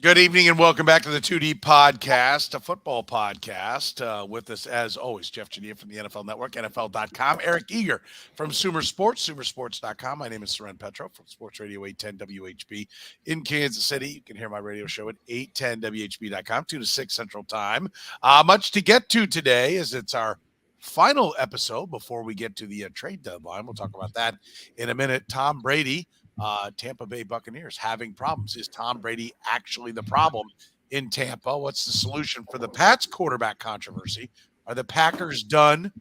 Good evening and welcome back to the 2D podcast, a football podcast. With us, as always, Jeff Chadiha from the NFL Network, NFL.com, Eric Eager from Sumer Sports, Sumersports.com. My name is Soren Petro from Sports Radio 810 WHB in Kansas City. You can hear my radio show at 810WHB.com, 2 to 6 Central Time. Much to get to today as it's our final episode before we get to the trade deadline. We'll talk about that in a minute. Tom Brady. Tampa Bay Buccaneers having problems. Is Tom Brady actually the problem in Tampa? What's the solution for the Pats quarterback controversy? Are the Packers done?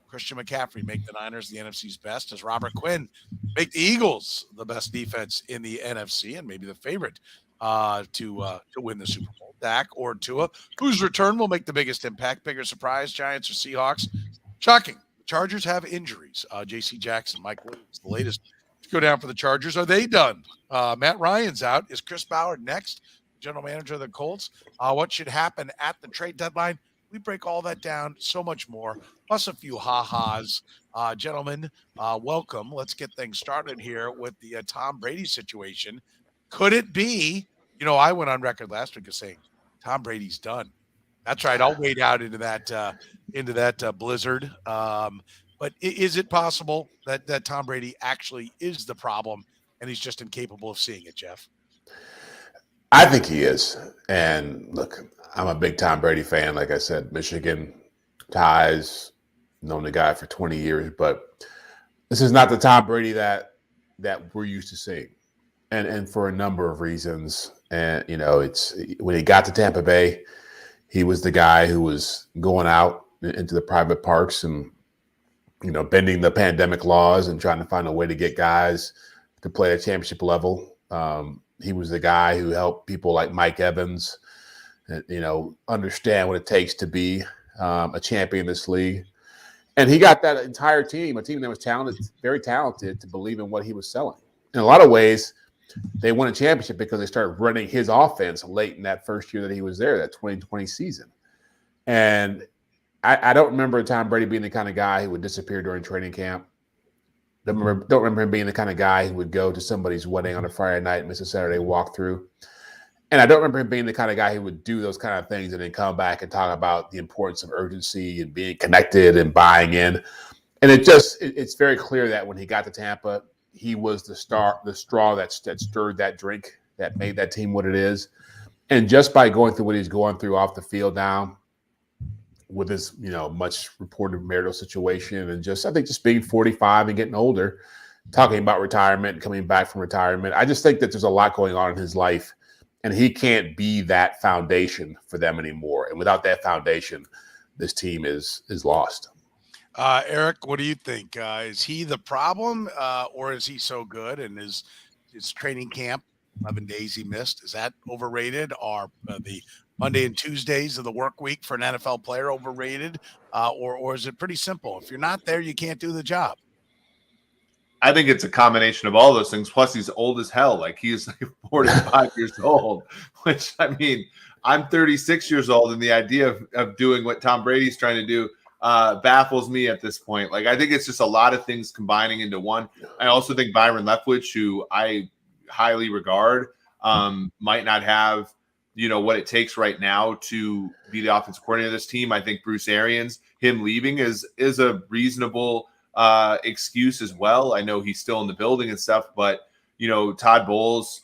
Christian McCaffery make the Niners the NFC's best? Does Robert Quinn make the Eagles the best defense in the NFC and maybe the favorite to win the Super Bowl? Dak or Tua, whose return will make the biggest impact? Bigger surprise, Giants or Seahawks? Shocking. The Chargers have injuries. J.C. Jackson, Mike Williams, the latest go down for the Chargers. Are they done? Matt Ryan's out. Is Chris Ballard next? General manager of the Colts. What should happen at the trade deadline? We break all that down, so much more, plus a few ha-has. Gentlemen, welcome. Let's get things started here with the Tom Brady situation. Could it be, I went on record last week of saying Tom Brady's done. That's right. I'll wade out into that blizzard. But is it possible that Tom Brady actually is the problem and he's just incapable of seeing it, Jeff? I think he is. And look, I'm a big Tom Brady fan. Like I said, Michigan ties, known the guy for 20 years. But this is not the Tom Brady that we're used to seeing. And for a number of reasons. And, it's when he got to Tampa Bay, he was the guy who was going out into the private parks and bending the pandemic laws and trying to find a way to get guys to play at championship level. He was the guy who helped people like Mike Evans, understand what it takes to be a champion in this league. And he got that entire team, a team that was talented, very talented, to believe in what he was selling. In a lot of ways, they won a championship because they started running his offense late in that first year that he was there, that 2020 season. And I don't remember Tom Brady being the kind of guy who would disappear during training camp. Don't remember him being the kind of guy who would go to somebody's wedding on a Friday night and miss a Saturday walkthrough. And I don't remember him being the kind of guy who would do those kind of things and then come back and talk about the importance of urgency and being connected and buying in. And it's very clear that when he got to Tampa, he was the straw that stirred that drink, that made that team what it is. And just by going through what he's going through off the field now, with his, much reported marital situation and I think just being 45 and getting older, talking about retirement and coming back from retirement. I just think that there's a lot going on in his life and he can't be that foundation for them anymore. And without that foundation, this team is lost. Eric, what do you think? Is he the problem or is he so good? And is his training camp, 11 days he missed, is that overrated? Are the Monday and Tuesdays of the work week for an NFL player overrated? Or is it pretty simple? If you're not there, you can't do the job. I think it's a combination of all those things. Plus, he's old as hell. Like, he's like 45 years old, which, I'm 36 years old, and the idea of doing what Tom Brady's trying to do baffles me at this point. Like, I think it's just a lot of things combining into one. I also think Byron Leftwich, who I highly regard, might not have what it takes right now to be the offensive coordinator of this team. I think Bruce Arians, him leaving is a reasonable excuse as well. I know he's still in the building and stuff, but Todd Bowles,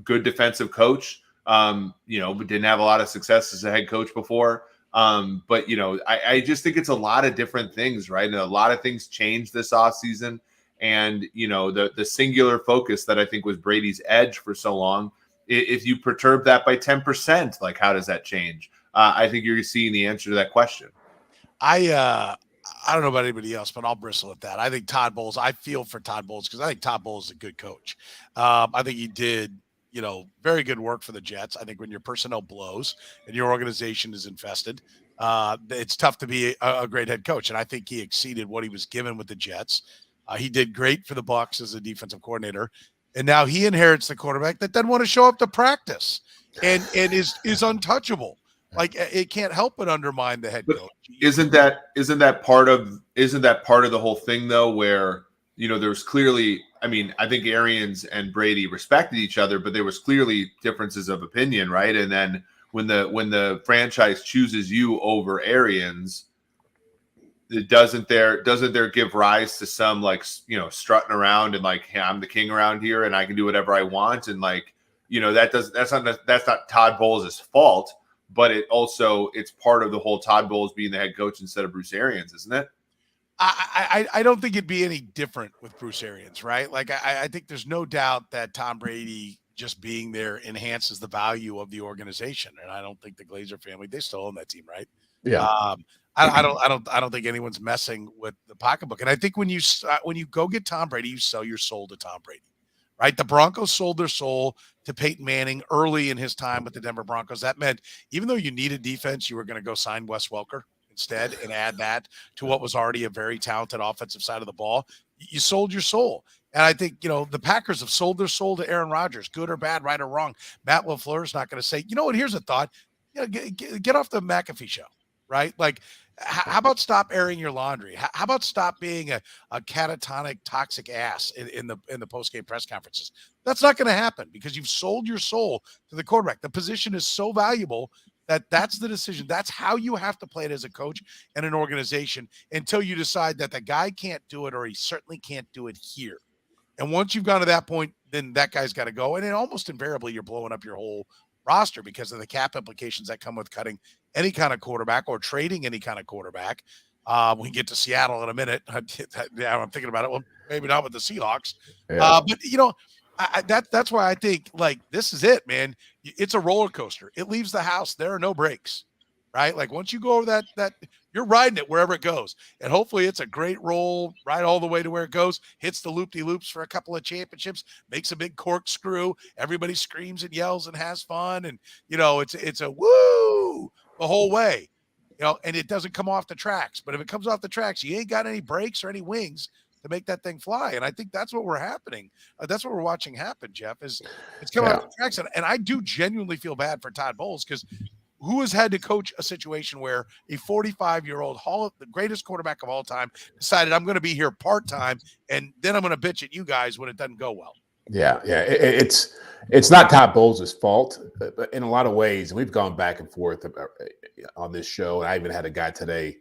good defensive coach, but didn't have a lot of success as a head coach before. But I just think it's a lot of different things, right? And a lot of things changed this offseason. And the singular focus that I think was Brady's edge for so long, if you perturb that by 10%, like, how does that change? I think you're seeing the answer to that question. I don't know about anybody else, but I'll bristle at that. I think Todd Bowles, I feel for Todd Bowles because I think Todd Bowles is a good coach. I think he did, very good work for the Jets. I think when your personnel blows and your organization is infested, it's tough to be a great head coach. And I think he exceeded what he was given with the Jets. He did great for the Bucs as a defensive coordinator. And now he inherits the quarterback that doesn't want to show up to practice and is untouchable. Like, it can't help but undermine the head coach. Isn't that part of the whole thing though, where there was clearly, I think Arians and Brady respected each other, but there was clearly differences of opinion, right? And then when the franchise chooses you over Arians, doesn't there give rise to some strutting around and hey, I'm the king around here and I can do whatever I want, and that's not Todd Bowles' fault, but it's part of the whole Todd Bowles being the head coach instead of Bruce Arians, isn't it? I don't think it'd be any different with Bruce Arians, right? I think there's no doubt that Tom Brady just being there enhances the value of the organization, and I don't think the Glazer family, they still own that team, right? Yeah. I don't think anyone's messing with the pocketbook, and I think when you go get Tom Brady, you sell your soul to Tom Brady, right? The Broncos sold their soul to Peyton Manning early in his time with the Denver Broncos. That meant even though you needed defense, you were going to go sign Wes Welker instead and add that to what was already a very talented offensive side of the ball. You sold your soul. And I think, the Packers have sold their soul to Aaron Rodgers, good or bad, right or wrong. Matt LaFleur's not going to say, you know what, here's a thought. Get off the McAfee show, right? How about stop airing your laundry? How about stop being a catatonic, toxic ass in the post-game press conferences? That's not going to happen because you've sold your soul to the quarterback. The position is so valuable that's the decision. That's how you have to play it as a coach and an organization until you decide that the guy can't do it or he certainly can't do it here. And once you've gone to that point, then that guy's got to go. And then almost invariably you're blowing up your whole roster because of the cap implications that come with cutting any kind of quarterback or trading any kind of quarterback. We can get to Seattle in a minute. I'm thinking about it. Well, maybe not with the Seahawks. Yeah. But that's why I think this is it, man. It's a roller coaster. It leaves the house. There are no breaks, right? Once you go over that you're riding it wherever it goes. And hopefully it's a great roll right all the way to where it goes, hits the loop-de-loops for a couple of championships, makes a big corkscrew. Everybody screams and yells and has fun. And, it's a woo the whole way, and it doesn't come off the tracks. But if it comes off the tracks, you ain't got any brakes or any wings to make that thing fly. And I think that's what that's what we're watching happen, Jeff, is it's coming off the tracks. And I do genuinely feel bad for Todd Bowles because who has had to coach a situation where a 45-year-old the greatest quarterback of all time decided I'm going to be here part-time and then I'm going to bitch at you guys when it doesn't go well. Yeah. It's not Todd Bowles' fault, but in a lot of ways, and we've gone back and forth on this show. And I even had a guy today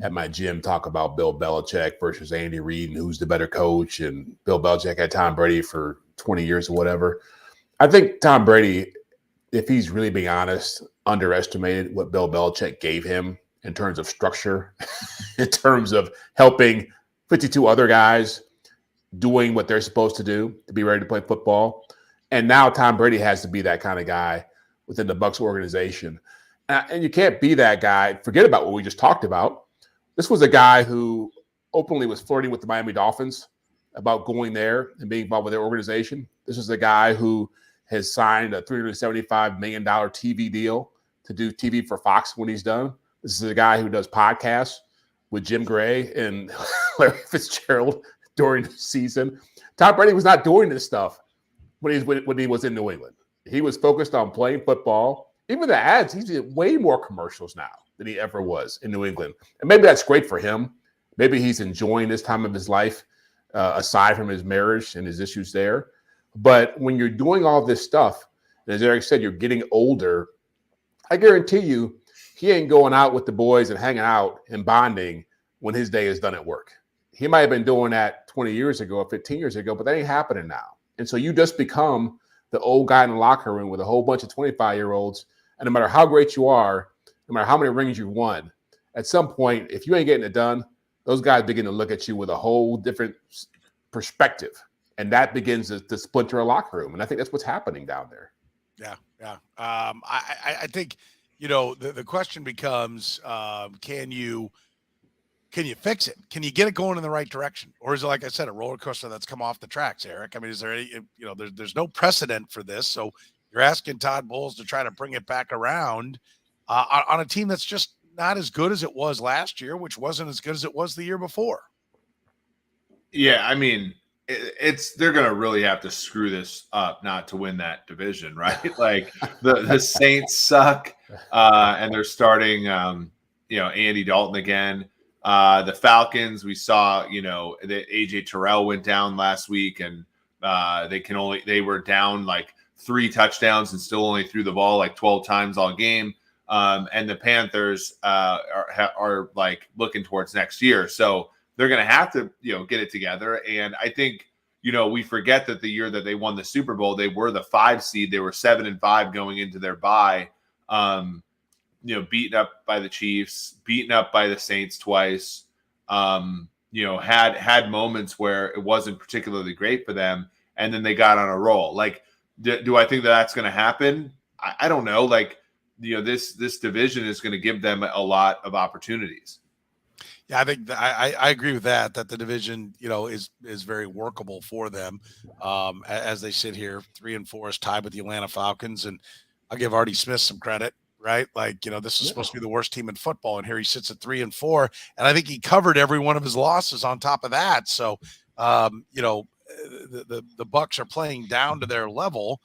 at my gym talk about Bill Belichick versus Andy Reid and who's the better coach. And Bill Belichick had Tom Brady for 20 years or whatever. I think Tom Brady, if he's really being honest, underestimated what Bill Belichick gave him in terms of structure, in terms of helping 52 other guys doing what they're supposed to do to be ready to play football. And now Tom Brady has to be that kind of guy within the Bucs organization. And you can't be that guy. Forget about what we just talked about. This was a guy who openly was flirting with the Miami Dolphins about going there and being involved with their organization. This is a guy who has signed a $375 million TV deal to do TV for Fox when he's done. This is a guy who does podcasts with Jim Gray and Larry Fitzgerald during the season. Tom Brady was not doing this stuff when he was in New England. He was focused on playing football. Even the ads, he's doing way more commercials now than he ever was in New England. And maybe that's great for him. Maybe he's enjoying this time of his life, aside from his marriage and his issues there. But when you're doing all this stuff, and as Eric said, you're getting older, I guarantee you he ain't going out with the boys and hanging out and bonding when his day is done at work. He might have been doing that 20 years ago or 15 years ago, but that ain't happening now. And so you just become the old guy in the locker room with a whole bunch of 25-year-olds. And no matter how great you are, no matter how many rings you've won, at some point, if you ain't getting it done, those guys begin to look at you with a whole different perspective. And that begins to splinter a locker room. And I think that's what's happening down there. Yeah. I think, the question becomes, can you fix it? Can you get it going in the right direction? Or is it, like I said, a roller coaster that's come off the tracks, Eric? I mean, is there any, there's no precedent for this. So you're asking Todd Bowles to try to bring it back around on a team that's just not as good as it was last year, which wasn't as good as it was the year before. Yeah, I mean, they're going to really have to screw this up not to win that division, right? Like the Saints suck, and they're starting, Andy Dalton again. The Falcons, we saw, that AJ Terrell went down last week, and they were down like 3 touchdowns and still only threw the ball like 12 times all game. And the Panthers are like looking towards next year. So they're going to have to, get it together. And I think, we forget that the year that they won the Super Bowl, they were the 5 seed. They were 7-5 going into their bye. Beaten up by the Chiefs, beaten up by the Saints twice. Had moments where it wasn't particularly great for them, and then they got on a roll. Like, do I think that that's going to happen? I don't know. Like, this division is going to give them a lot of opportunities. Yeah, I think I agree with that the division, is very workable for them. As they sit here, 3-4 is tied with the Atlanta Falcons, and I'll give Artie Smith some credit, right? Like, this is supposed to be the worst team in football, and here he sits at 3-4, and I think he covered every one of his losses on top of that. So, the Bucs are playing down to their level.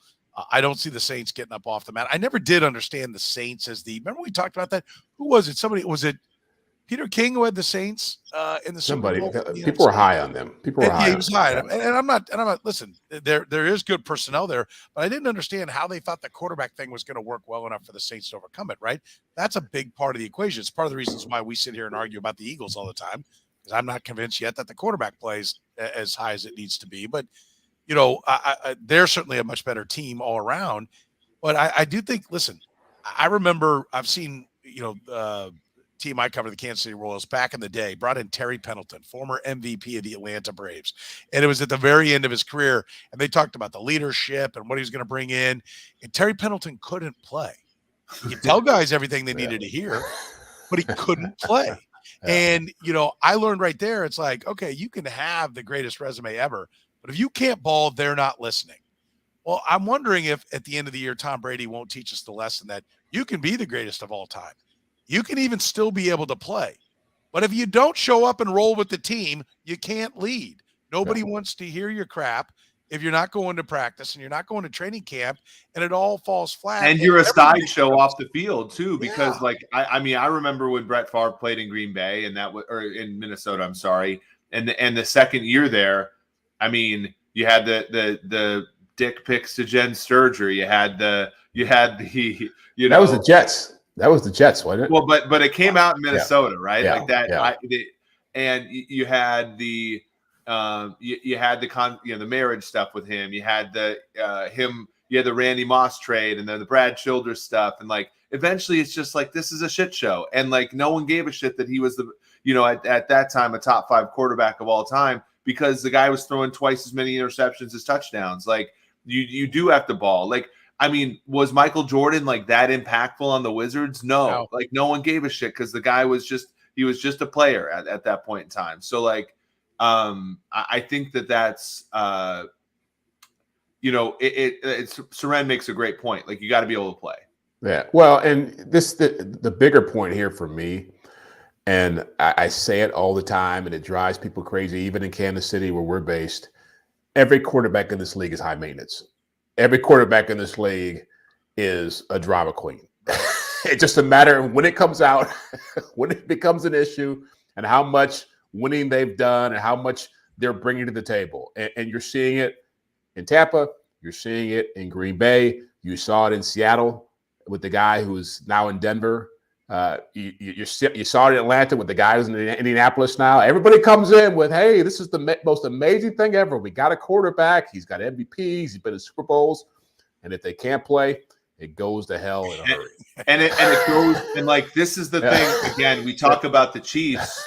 I don't see the Saints getting up off the mat. I never did understand the Saints as remember we talked about that? Who was it? Was it Peter King who had the Saints in the Super Bowl? People were high on them. He was high. And I'm not, listen, there is good personnel there, but I didn't understand how they thought the quarterback thing was going to work well enough for the Saints to overcome it, right? That's a big part of the equation. It's part of the reasons why we sit here and argue about the Eagles all the time, because I'm not convinced yet that the quarterback plays as high as it needs to be. But, they're certainly a much better team all around. But I do think, listen, I remember I've seen, team I covered, the Kansas City Royals, back in the day, brought in Terry Pendleton, former MVP of the Atlanta Braves. And it was at the very end of his career. And they talked about the leadership and what he was going to bring in. And Terry Pendleton couldn't play. He could tell guys everything they needed to hear, but he couldn't play. And, I learned right there, it's like, okay, you can have the greatest resume ever, but if you can't ball, they're not listening. Well, I'm wondering if at the end of the year, Tom Brady won't teach us the lesson that you can be the greatest of all time. You can even still be able to play. But if you don't show up and roll with the team, you can't lead. Nobody wants to hear your crap if you're not going to practice and you're not going to training camp, and it all falls flat. And you're a sideshow off the field too, because I remember when Brett Favre played in Green Bay or in Minnesota, I'm sorry. And the second year there, you had the dick pics to Jen Sturger. You had the that was the Jets. That was the Jets, wasn't it? Well, but it came out in Minnesota, right? Yeah. Like that. Yeah. And you had the the marriage stuff with him. You had you had the Randy Moss trade, and then the Brad Childress stuff. And like, eventually it's just like, this is a shit show. And like, no one gave a shit that he was at that time, a top 5 quarterback of all time, because the guy was throwing twice as many interceptions as touchdowns. Like, you do have to ball. Like, was Michael Jordan like that impactful on the Wizards? No. Like, no one gave a shit because the guy was just a player at that point in time. So like, I think that's Soren makes a great point. Like, you got to be able to play. Yeah. Well, and the bigger point here for me, and I say it all the time, and it drives people crazy, even in Kansas City where we're based. Every quarterback in this league is high maintenance. Every quarterback in this league is a drama queen. It's just a matter of when it comes out, when it becomes an issue, and how much winning they've done and how much they're bringing to the table. And you're seeing it in Tampa. You're seeing it in Green Bay. You saw it in Seattle with the guy who's now in Denver. You saw it in Atlanta with the guy who's in Indianapolis now. Everybody comes in with, hey, this is the most amazing thing ever. We got a quarterback. He's got MVPs. He's been in Super Bowls. And if they can't play, it goes to hell in a hurry. And it goes, and like, this is the thing. Again, we talk about the Chiefs.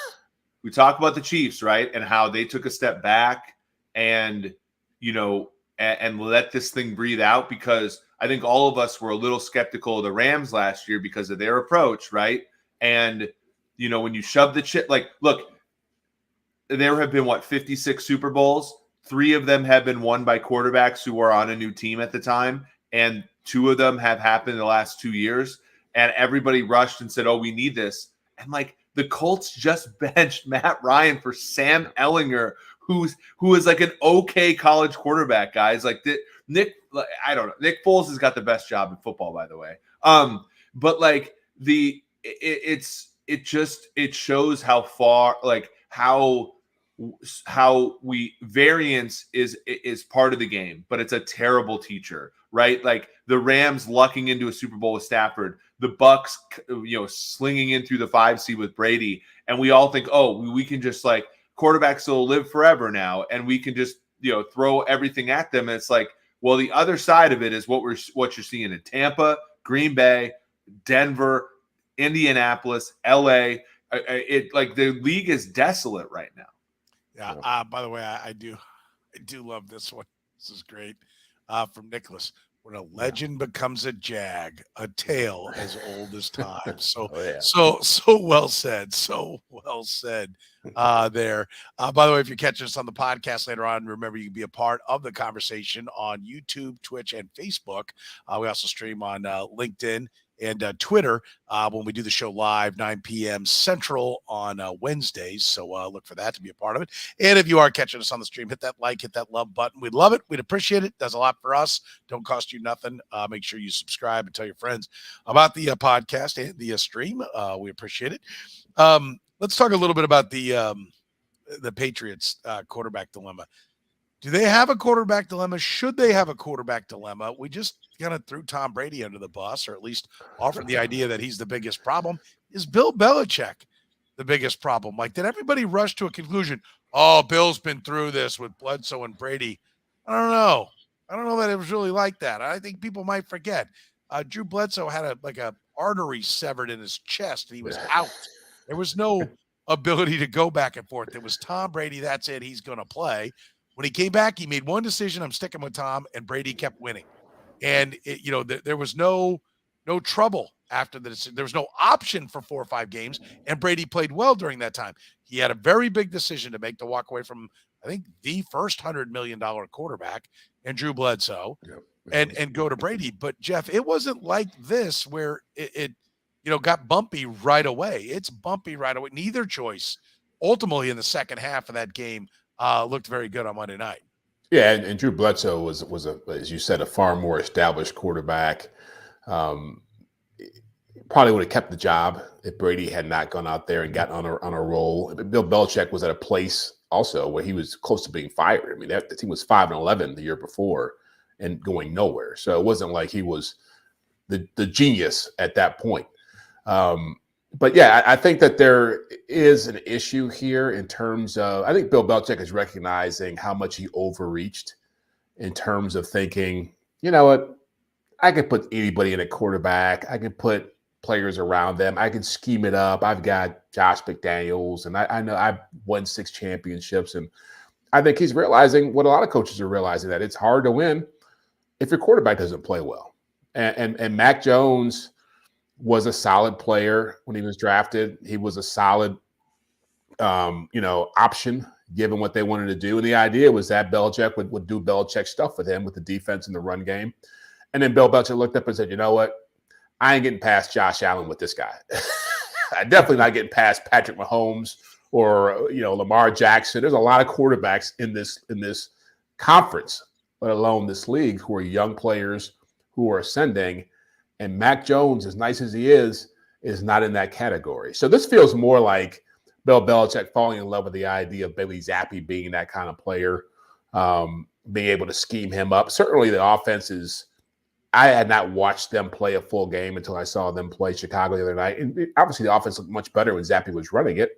We talk about the Chiefs, right? And how they took a step back and, and let this thing breathe out, because I think all of us were a little skeptical of the Rams last year because of their approach, right? And, when you shove the chip, like, look, there have been, 56 Super Bowls? 3 of them have been won by quarterbacks who were on a new team at the time, and 2 of them have happened in the last 2 years. And everybody rushed and said, oh, we need this. And, like, the Colts just benched Matt Ryan for Sam Ellinger, who is like an okay college quarterback, guys. Like, I don't know. Nick Foles has got the best job in football, by the way. But like it's it shows how far, like how we variance is part of the game, but it's a terrible teacher, right? Like the Rams lucking into a Super Bowl with Stafford, the Bucks, slinging in through the 5 seed with Brady, and we all think, oh, we can just like quarterbacks will live forever now, and we can just throw everything at them. And it's like, well, the other side of it is what you're seeing in Tampa, Green Bay, Denver, Indianapolis, LA. The league is desolate right now. Yeah. By the way, I do love this one. This is great. From Nicholas. When a legend becomes a jag, a tale as old as time. So, so well said. So well said there. By the way, if you're catching us on the podcast later on, remember you can be a part of the conversation on YouTube, Twitch, and Facebook. We also stream on LinkedIn and Twitter when we do the show live, 9 p.m. Central on Wednesdays. So look for that to be a part of it. And if you are catching us on the stream, hit that like, hit that love button. We'd love it. We'd appreciate it. Does a lot for us. Don't cost you nothing. Make sure you subscribe and tell your friends about the podcast and the stream. We appreciate it. Let's talk a little bit about the Patriots quarterback dilemma. Do they have a quarterback dilemma? Should they have a quarterback dilemma? We just kind of threw Tom Brady under the bus, or at least offered the idea that he's the biggest problem. Is Bill Belichick the biggest problem? Like, did everybody rush to a conclusion? Oh, Bill's been through this with Bledsoe and Brady. I don't know. I don't know that it was really like that. I think people might forget. Drew Bledsoe had a artery severed in his chest, and he was out. There was no ability to go back and forth. It was Tom Brady. That's it. He's going to play. When he came back, he made one decision. I'm sticking with Tom, and Brady kept winning. And there was no trouble after the decision. There was no option for 4 or 5 games, and Brady played well during that time. He had a very big decision to make to walk away from, I think, the first $100 million quarterback and Drew Bledsoe, and go to Brady. But Jeff, it wasn't like this where it got bumpy right away. It's bumpy right away. Neither choice, ultimately, in the second half of that game, looked very good on Monday night. Yeah, and Drew Bledsoe was as you said, a far more established quarterback. Probably would have kept the job if Brady had not gone out there and gotten on a roll. Bill Belichick was at a place also where he was close to being fired. I mean, the team was 5-11 the year before and going nowhere. So it wasn't like he was the genius at that point. But yeah, I think that there is an issue here in terms of, I think Bill Belichick is recognizing how much he overreached in terms of thinking, you know what, I can put anybody in a quarterback. I can put players around them. I can scheme it up. I've got Josh McDaniels, and I know I've won 6 championships. And I think he's realizing what a lot of coaches are realizing, that it's hard to win if your quarterback doesn't play well. And Mac Jones was a solid player when he was drafted. He was a solid, option given what they wanted to do. And the idea was that Belichick would do Belichick stuff with him with the defense and the run game. And then Bill Belichick looked up and said, you know what? I ain't getting past Josh Allen with this guy. I'm definitely not getting past Patrick Mahomes or, Lamar Jackson. There's a lot of quarterbacks in this conference, let alone this league, who are young players who are ascending. And Mac Jones, as nice as he is not in that category. So this feels more like Bill Belichick falling in love with the idea of Bailey Zappi being that kind of player, being able to scheme him up. Certainly the offenses, I had not watched them play a full game until I saw them play Chicago the other night. And obviously the offense looked much better when Zappi was running it.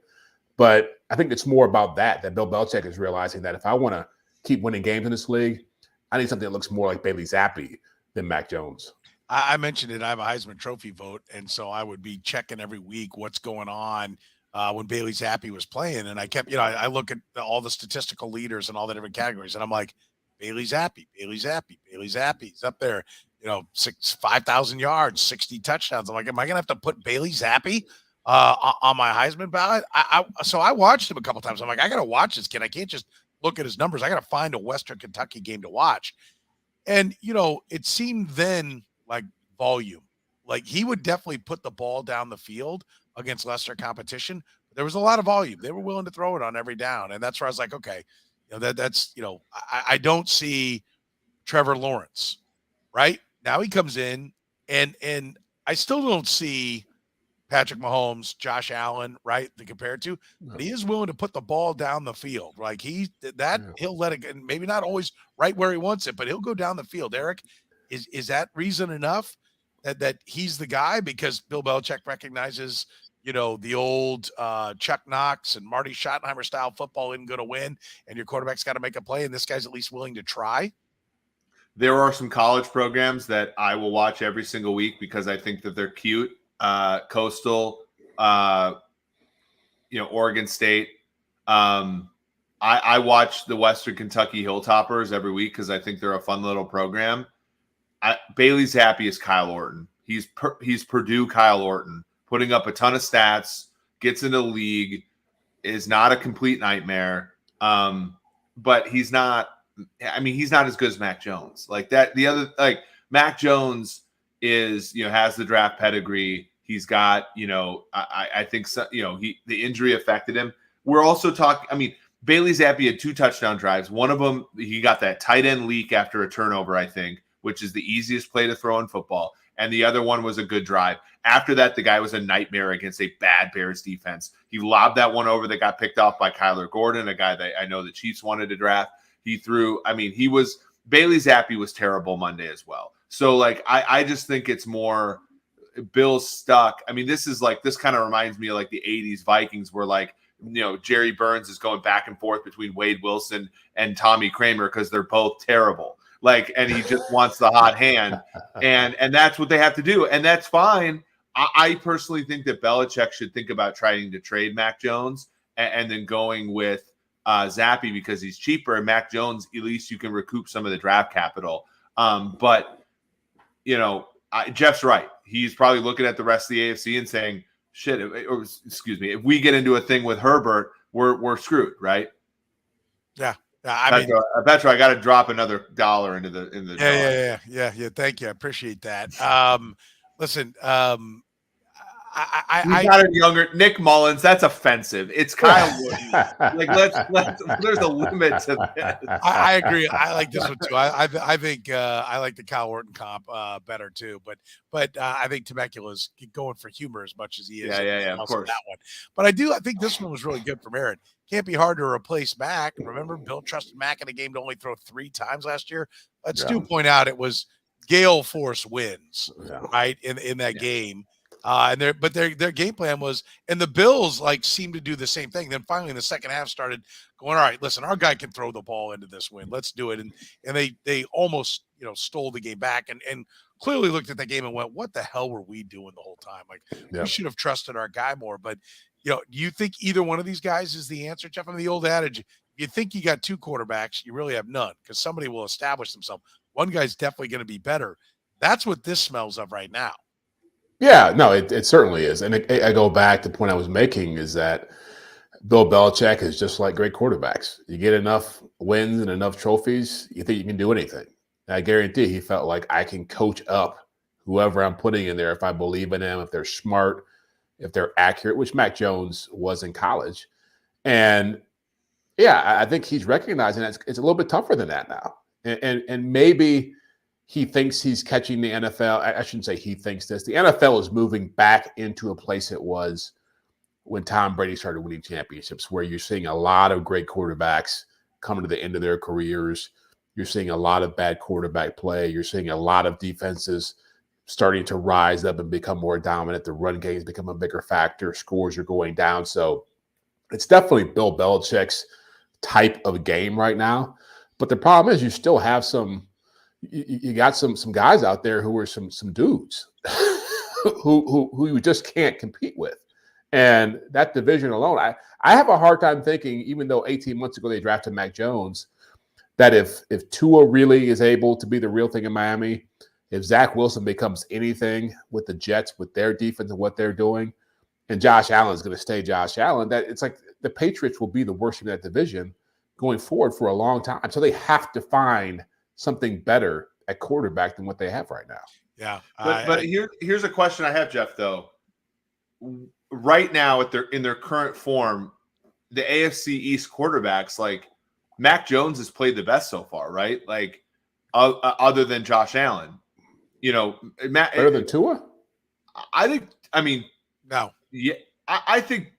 But I think it's more about that Bill Belichick is realizing that if I want to keep winning games in this league, I need something that looks more like Bailey Zappi than Mac Jones. I mentioned it. I have a Heisman Trophy vote, and so I would be checking every week what's going on when Bailey Zappi was playing. And I kept, I look at all the statistical leaders and all the different categories, and I'm like, Bailey Zappi. He's up there, 5,000 yards, 60 touchdowns. I'm like, am I going to have to put Bailey Zappi on my Heisman ballot? So I watched him a couple times. I'm like, I got to watch this kid. I can't just look at his numbers. I got to find a Western Kentucky game to watch. And, it seemed then like volume. Like he would definitely put the ball down the field against lesser competition. There was a lot of volume. They were willing to throw it on every down. And that's where I was like, okay, that's I don't see Trevor Lawrence, right? Now he comes in and I still don't see Patrick Mahomes, Josh Allen, right, to compare it to, but he is willing to put the ball down the field. Like he'll let it, and maybe not always right where he wants it, but he'll go down the field. Eric, is that reason enough that he's the guy? Because Bill Belichick recognizes, the old Chuck Knox and Marty Schottenheimer style football isn't going to win, and your quarterback's got to make a play, and this guy's at least willing to try. There are some college programs that I will watch every single week because I think that they're cute. Coastal, Oregon State. I watch the Western Kentucky Hilltoppers every week because I think they're a fun little program. Bailey Zappi is Kyle Orton. He's Purdue Kyle Orton, putting up a ton of stats, gets into the league, is not a complete nightmare. But he's not. I mean, he's not as good as Mac Jones. Like that. The other, like Mac Jones is, has the draft pedigree. He's got, I think so, the injury affected him. We're also talking. I mean, Bailey Zappi had 2 touchdown drives. One of them, he got that tight end leak after a turnover, I think, which is the easiest play to throw in football. And the other one was a good drive. After that, the guy was a nightmare against a bad Bears defense. He lobbed that one over that got picked off by Kyler Gordon, a guy that I know the Chiefs wanted to draft. He threw, Bailey Zappi was terrible Monday as well. So, like, I just think it's more Bill's stuck. I mean, this kind of reminds me of like the 80s Vikings where, like, Jerry Burns is going back and forth between Wade Wilson and Tommy Kramer because they're both terrible. Like, and he just wants the hot hand. And that's what they have to do. And that's fine. I personally think that Belichick should think about trying to trade Mac Jones and then going with Zappi because he's cheaper, and Mac Jones, at least you can recoup some of the draft capital. But Jeff's right. He's probably looking at the rest of the AFC and saying, "Shit," or excuse me, if we get into a thing with Herbert, we're screwed, right? Yeah. Petro, I got to drop another $1 into the Yeah. Thank you. I appreciate that. Listen, I got a younger Nick Mullins. That's offensive. It's Kyle Wooden. Like let's. There's a limit to this. I agree. I like this one too. I think I like the Kyle Orton comp better too. But I think Temecula's going for humor as much as he is. Yeah. Of course. That one. But I think this one was really good from Aaron. Can't be hard to replace Mac. Remember, Bill trusted Mac in a game to only throw 3 times last year. Let's do point out it was gale force winds, right, in that game. And their game plan was, and the Bills seemed to do the same thing. Then finally in the second half started going, all right, listen, our guy can throw the ball into this win. Let's do it. And they almost stole the game back and clearly looked at the game and went, what the hell were we doing the whole time? We should have trusted our guy more. But do you think either one of these guys is the answer, Jeff? I mean, the old adage, if you think you got 2 quarterbacks, you really have none because somebody will establish themselves. One guy's definitely going to be better. That's what this smells of right now. Yeah, no, it certainly is. And I go back to the point I was making is that Bill Belichick is just like great quarterbacks. You get enough wins and enough trophies, you think you can do anything. And I guarantee he felt like I can coach up whoever I'm putting in there if I believe in them, if they're smart, if they're accurate, which Mac Jones was in college. And, I think he's recognizing that it's a little bit tougher than that now. And maybe – he thinks he's catching the NFL. I shouldn't say he thinks this. The NFL is moving back into a place it was when Tom Brady started winning championships, where you're seeing a lot of great quarterbacks coming to the end of their careers. You're seeing a lot of bad quarterback play. You're seeing a lot of defenses starting to rise up and become more dominant. The run games become a bigger factor. Scores are going down. So it's definitely Bill Belichick's type of game right now. But the problem is you still have you got some guys out there who are some dudes who you just can't compete with. And that division alone, I have a hard time thinking, even though 18 months ago they drafted Mac Jones, that if Tua really is able to be the real thing in Miami, if Zach Wilson becomes anything with the Jets, with their defense and what they're doing, and Josh Allen is going to stay Josh Allen, that it's like the Patriots will be the worst in that division going forward for a long time. So they have to find something better at quarterback than what they have right now. Yeah. But here's a question I have, Jeff, though. Right now, in their current form, the AFC East quarterbacks, like Mac Jones has played the best so far, right? Like other than Josh Allen. Better than Tua? I think, No. Yeah, I think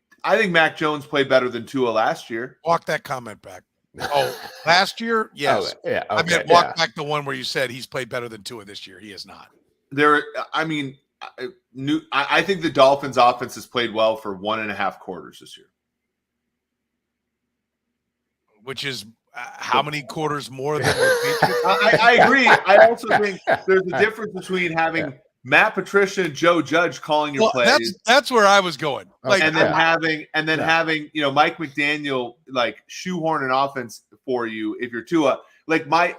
Mac Jones played better than Tua last year. Walk that comment back. Oh, last year, yes. Okay, yeah, I okay, meant walk back the one where you said he's played better than Tua this year. He is not. I think the Dolphins' offense has played well for 1.5 quarters this year. Which is how many quarters more than the Patriots? I agree. I also think there's a difference between having Matt Patricia and Joe Judge calling your plays. That's where I was going. Like, and then having Mike McDaniel like shoehorn an offense for you if you're Tua. Like my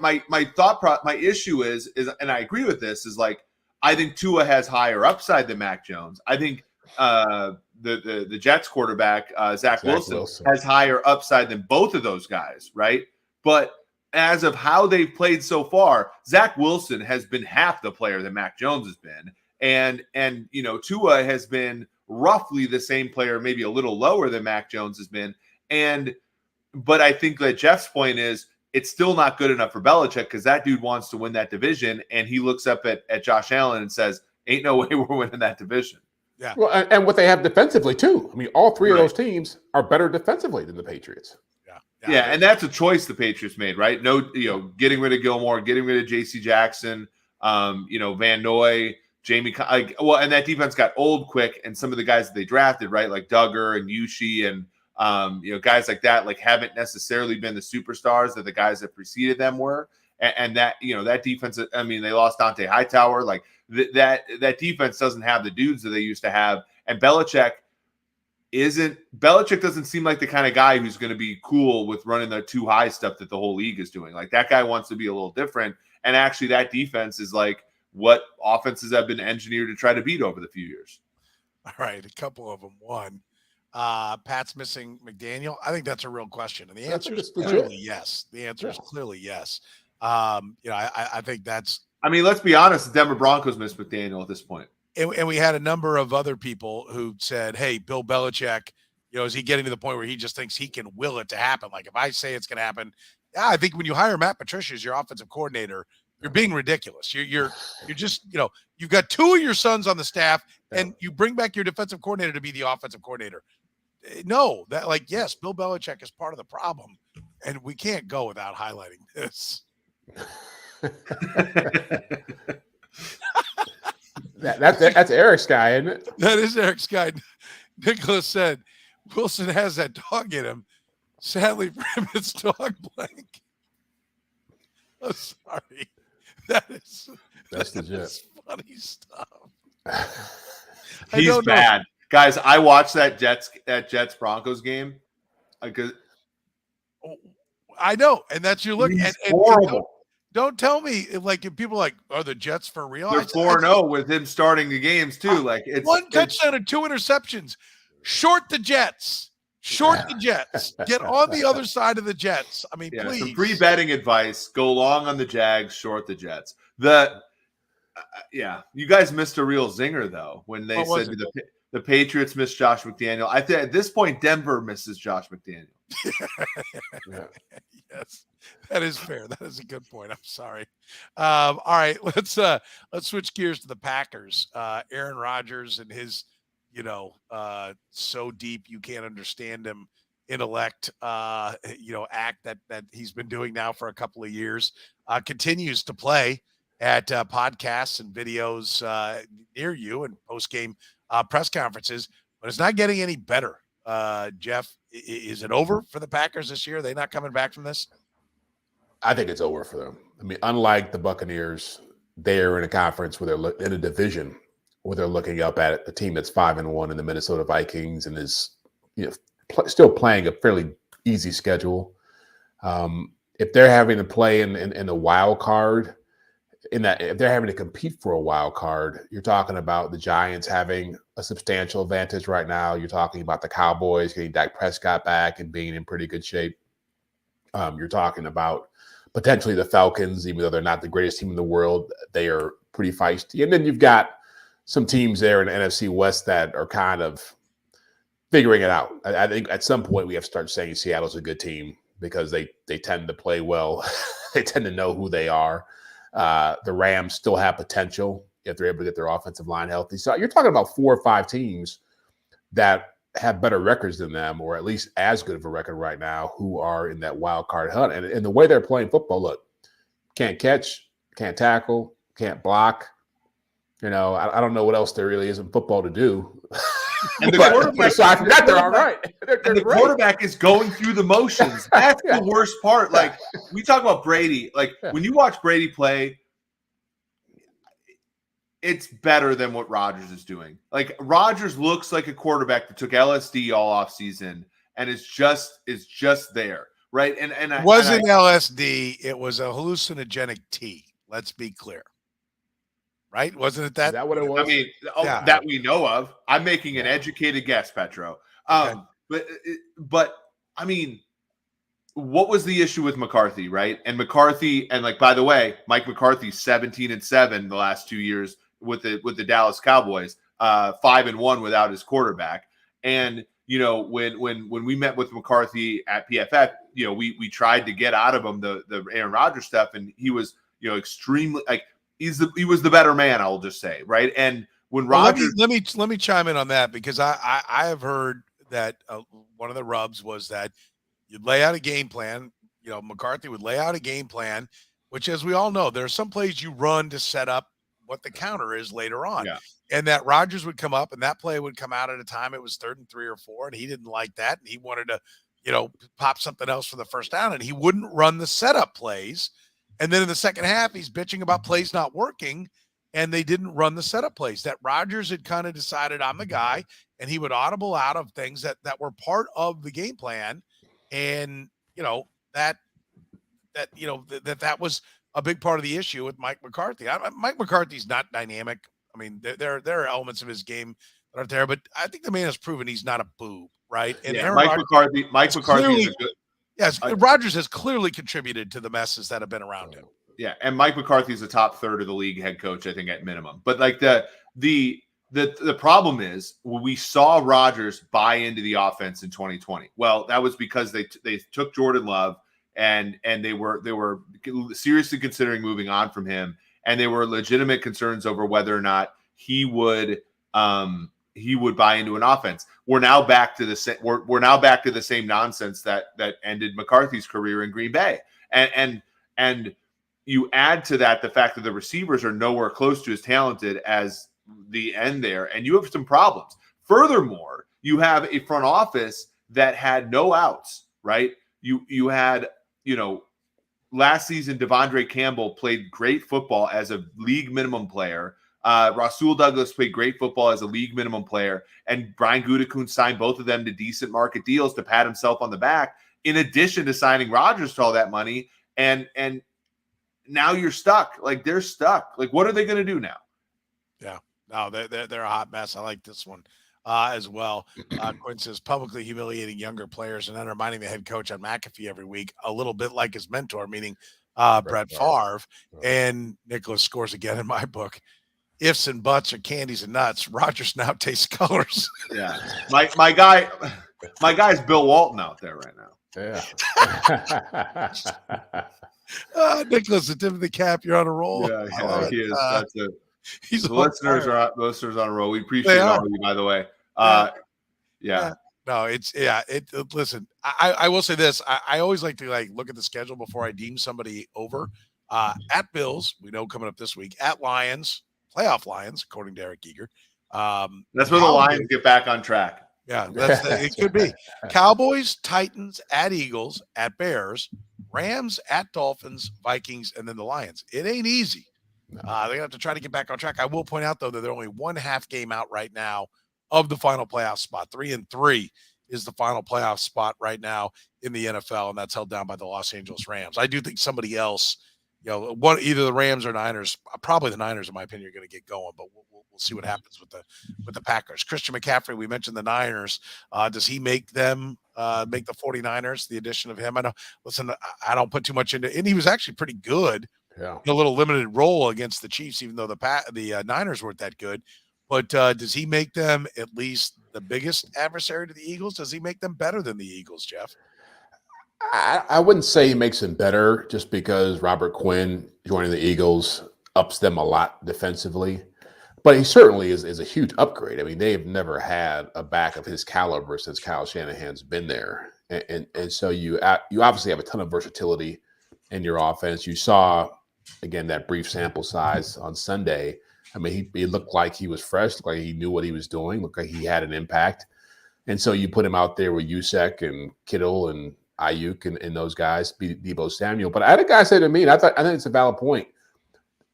issue is, and I agree with this, is like I think Tua has higher upside than Mac Jones. I think the Jets quarterback Zach Wilson has higher upside than both of those guys, right? But as of how they've played so far, Zach Wilson has been half the player that Mac Jones has been, and Tua has been roughly the same player, maybe a little lower than Mac Jones has been. But I think that Jeff's point is it's still not good enough for Belichick because that dude wants to win that division, and he looks up at Josh Allen and says, "Ain't no way we're winning that division." Yeah. Well, and what they have defensively too. I mean, all three of those teams are better defensively than the Patriots. Yeah, and that's a choice the Patriots made, right? No, getting rid of Gilmore, getting rid of J.C. Jackson, Van Noy, Jamie. And that defense got old quick, and some of the guys that they drafted, right, like Duggar and Yushi and guys like that, like haven't necessarily been the superstars that the guys that preceded them were. And that that defense. I mean, they lost Dante Hightower. Like that defense doesn't have the dudes that they used to have, and Belichick doesn't seem like the kind of guy who's going to be cool with running the too high stuff that the whole league is doing. Like that guy wants to be a little different. And actually that defense is like what offenses have been engineered to try to beat over the few years. All right. A couple of them won. Pat's missing McDaniel. I think that's a real question. And the answer is clearly yes. The answer is clearly yes. I think that's, I mean, let's be honest. The Denver Broncos miss McDaniel at this point. And we had a number of other people who said, hey, Bill Belichick, is he getting to the point where he just thinks he can will it to happen? Like if I say it's going to happen, I think when you hire Matt Patricia as your offensive coordinator, you're being ridiculous. You're just, you've got two of your sons on the staff and you bring back your defensive coordinator to be the offensive coordinator. No, yes, Bill Belichick is part of the problem and we can't go without highlighting this. That's Eric's guy, isn't it? That is Eric's guy. Nicholas said Wilson has that dog in him. Sadly for him, it's dog blank. Oh, sorry. That's legit. Funny stuff. He's bad. Guys, I watched that Jets Broncos game. I know, and that's your look. He's horrible. Don't tell me if people are like, are the Jets for real? They're 4-0 with him starting the games too. Like it's one touchdown and 2 interceptions. Short the Jets. The Jets. Get on the other side of the Jets. I mean, please. Some free betting advice. Go long on the Jags, short the Jets. You guys missed a real zinger though when they said the Patriots missed Josh McDaniel. I think at this point Denver misses Josh McDaniel. Yes, that is fair. That is a good point. I'm sorry. All right, let's switch gears to the Packers. Aaron Rodgers and his, so deep you can't understand him intellect, act that he's been doing now for a couple of years, continues to play at podcasts and videos near you and post-game press conferences, but it's not getting any better. Jeff, is it over for the Packers this year? Are they not coming back from this? I think it's over for them. I mean, unlike the Buccaneers, they're in a conference where they're in a division where they're looking up at a team that's 5-1 in the Minnesota Vikings and is, still playing a fairly easy schedule. If they're having to play in a wild card, if they're having to compete for a wild card, you're talking about the Giants having a substantial advantage right now. You're talking about the Cowboys getting Dak Prescott back and being in pretty good shape. You're talking about potentially the Falcons, even though they're not the greatest team in the world, they are pretty feisty. And then you've got some teams there in the NFC West that are kind of figuring it out. I think at some point we have to start saying Seattle's a good team because they tend to play well. They tend to know who they are. The Rams still have potential if they're able to get their offensive line healthy. So you're talking about 4 or 5 teams that have better records than them, or at least as good of a record right now, who are in that wild card hunt. And the way they're playing football, look, can't catch, can't tackle, can't block. I don't know what else there really is in football to do. And the quarterback, aside from that, they're all right. And the quarterback is going through the motions. That's the worst part. Like, we talk about Brady. Like, when you watch Brady play, it's better than what Rodgers is doing. Like, Rodgers looks like a quarterback that took LSD all off season and is just there, right? And it wasn't LSD. It was a hallucinogenic tea. Let's be clear. Right? Wasn't it that? Is that what it was? I mean, that we know of. I'm making an educated guess, Petro. Okay. But I mean, what was the issue with McCarthy, right? And McCarthy, and by the way, Mike McCarthy's 17-7 the last 2 years with the Dallas Cowboys, 5-1 without his quarterback. And when we met with McCarthy at PFF, we tried to get out of him the Aaron Rodgers stuff, and he was extremely he was the better man, I'll just say, right? And when Rodgers, let me chime in on that, because I have heard that one of the rubs was that you'd lay out a game plan. McCarthy would lay out a game plan, which, as we all know, there are some plays you run to set up what the counter is later on. Yeah. And that Rodgers would come up and that play would come out at a time it was 3rd and 3 or 4, and he didn't like that, and he wanted to pop something else for the first down, and he wouldn't run the setup plays. And then in the second half, he's bitching about plays not working, and they didn't run the setup plays. That Rodgers had kind of decided, I'm the guy, and he would audible out of things that were part of the game plan. And, that was a big part of the issue with Mike McCarthy. Mike McCarthy's not dynamic. I mean, there are elements of his game that aren't there, but I think the man has proven he's not a boob, right? And Mike McCarthy is a good. Yes, Rodgers has clearly contributed to the messes that have been around him. Yeah, and Mike McCarthy is the top third of the league head coach, I think, at minimum. But the problem is, we saw Rodgers buy into the offense in 2020. Well, that was because they took Jordan Love and they were seriously considering moving on from him, and there were legitimate concerns over whether or not he would buy into an offense. We're now back to the same nonsense that ended McCarthy's career in Green Bay. And you add to that the fact that the receivers are nowhere close to as talented as the end there, and you have some problems. Furthermore, you have a front office that had no outs, right? You had, last season, Devondre Campbell played great football as a league minimum player. Rasul Douglas played great football as a league minimum player, and Brian Gutekunst signed both of them to decent market deals to pat himself on the back, in addition to signing Rodgers to all that money. And now you're stuck. Like, they're stuck. Like, what are they going to do now? Yeah, no, they're a hot mess. I like this one as well. Quinn says, publicly humiliating younger players and undermining the head coach on McAfee every week, a little bit like his mentor, meaning Brett Favre. And Nicholas scores again in my book. Ifs and buts are candies and nuts. Rodgers now tastes colors. Yeah, my guy's Bill Walton out there right now. Yeah. Nicholas, the tip of the cap. You're on a roll. Yeah, he is. That's it. He's the listeners on a roll. We appreciate all of you, by the way. Yeah. No, listen, I will say this. I always like to look at the schedule before I deem somebody over. At Bills, we know coming up this week. At Lions, playoff Lions, according to Eric Eager. That's where the Lions get back on track. Yeah, it could be. Cowboys, Titans, at Eagles, at Bears, Rams, at Dolphins, Vikings, and then the Lions. It ain't easy. They're going to have to try to get back on track. I will point out, though, that they're only 1.5 game out right now of the final playoff spot. 3-3 is the final playoff spot right now in the NFL, and that's held down by the Los Angeles Rams. I do think somebody else, either the Rams or Niners, probably the Niners, in my opinion, are going to get going, but we'll see what happens with the Packers. Christian McCaffrey, we mentioned the Niners. Does he make them make the 49ers, the addition of him? I know. Listen, I don't put too much into it, and he was actually pretty good. Yeah. In a little limited role against the Chiefs, even though the Niners weren't that good. But does he make them at least the biggest adversary to the Eagles? Does he make them better than the Eagles, Jeff? I wouldn't say he makes them better just because Robert Quinn joining the Eagles ups them a lot defensively. But he certainly is a huge upgrade. I mean, they've never had a back of his caliber since Kyle Shanahan's been there, and so you obviously have a ton of versatility in your offense. You saw again that brief sample size on Sunday. I mean, he looked like he was fresh, looked like he knew what he was doing, looked like he had an impact. And so you put him out there with Usek and Kittle and Ayuk and those guys, Deebo Samuel. But I had a guy say to me, and I think it's a valid point.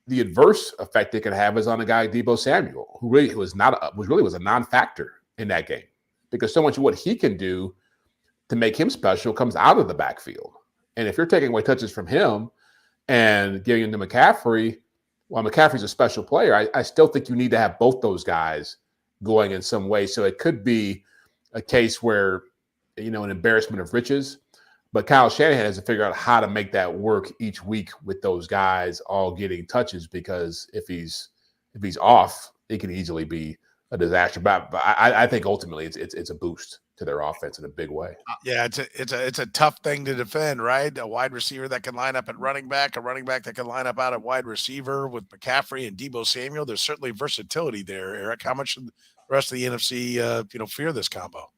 The adverse effect it could have is on a guy, Deebo Samuel, who really was a non-factor in that game, because so much of what he can do to make him special comes out of the backfield. And if you're taking away touches from him and giving him to McCaffrey, while McCaffrey's a special player, I still think you need to have both those guys going in some way. So it could be a case where, an embarrassment of riches. But Kyle Shanahan has to figure out how to make that work each week with those guys all getting touches, because if he's off, it can easily be a disaster. But I think ultimately it's a boost to their offense in a big way. Yeah, it's a tough thing to defend, right? A wide receiver that can line up at running back, a running back that can line up out at wide receiver with McCaffrey and Deebo Samuel. There's certainly versatility there, Eric. How much should the rest of the NFC fear this combo?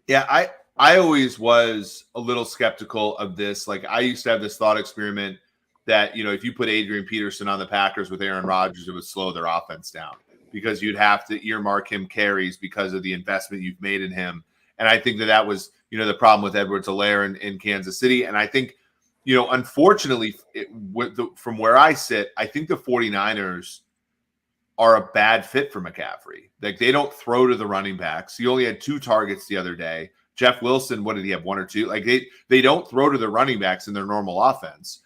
Yeah, I always was a little skeptical of this. Like, I used to have this thought experiment that, if you put Adrian Peterson on the Packers with Aaron Rodgers, it would slow their offense down, because you'd have to earmark him carries because of the investment you've made in him. And I think that was, the problem with Edwards-Helaire in Kansas City. And I think, unfortunately, from where I sit, I think the 49ers are a bad fit for McCaffrey. Like, they don't throw to the running backs. He only had 2 targets the other day. Jeff Wilson, what did he have, 1 or 2? Like, they don't throw to the running backs in their normal offense.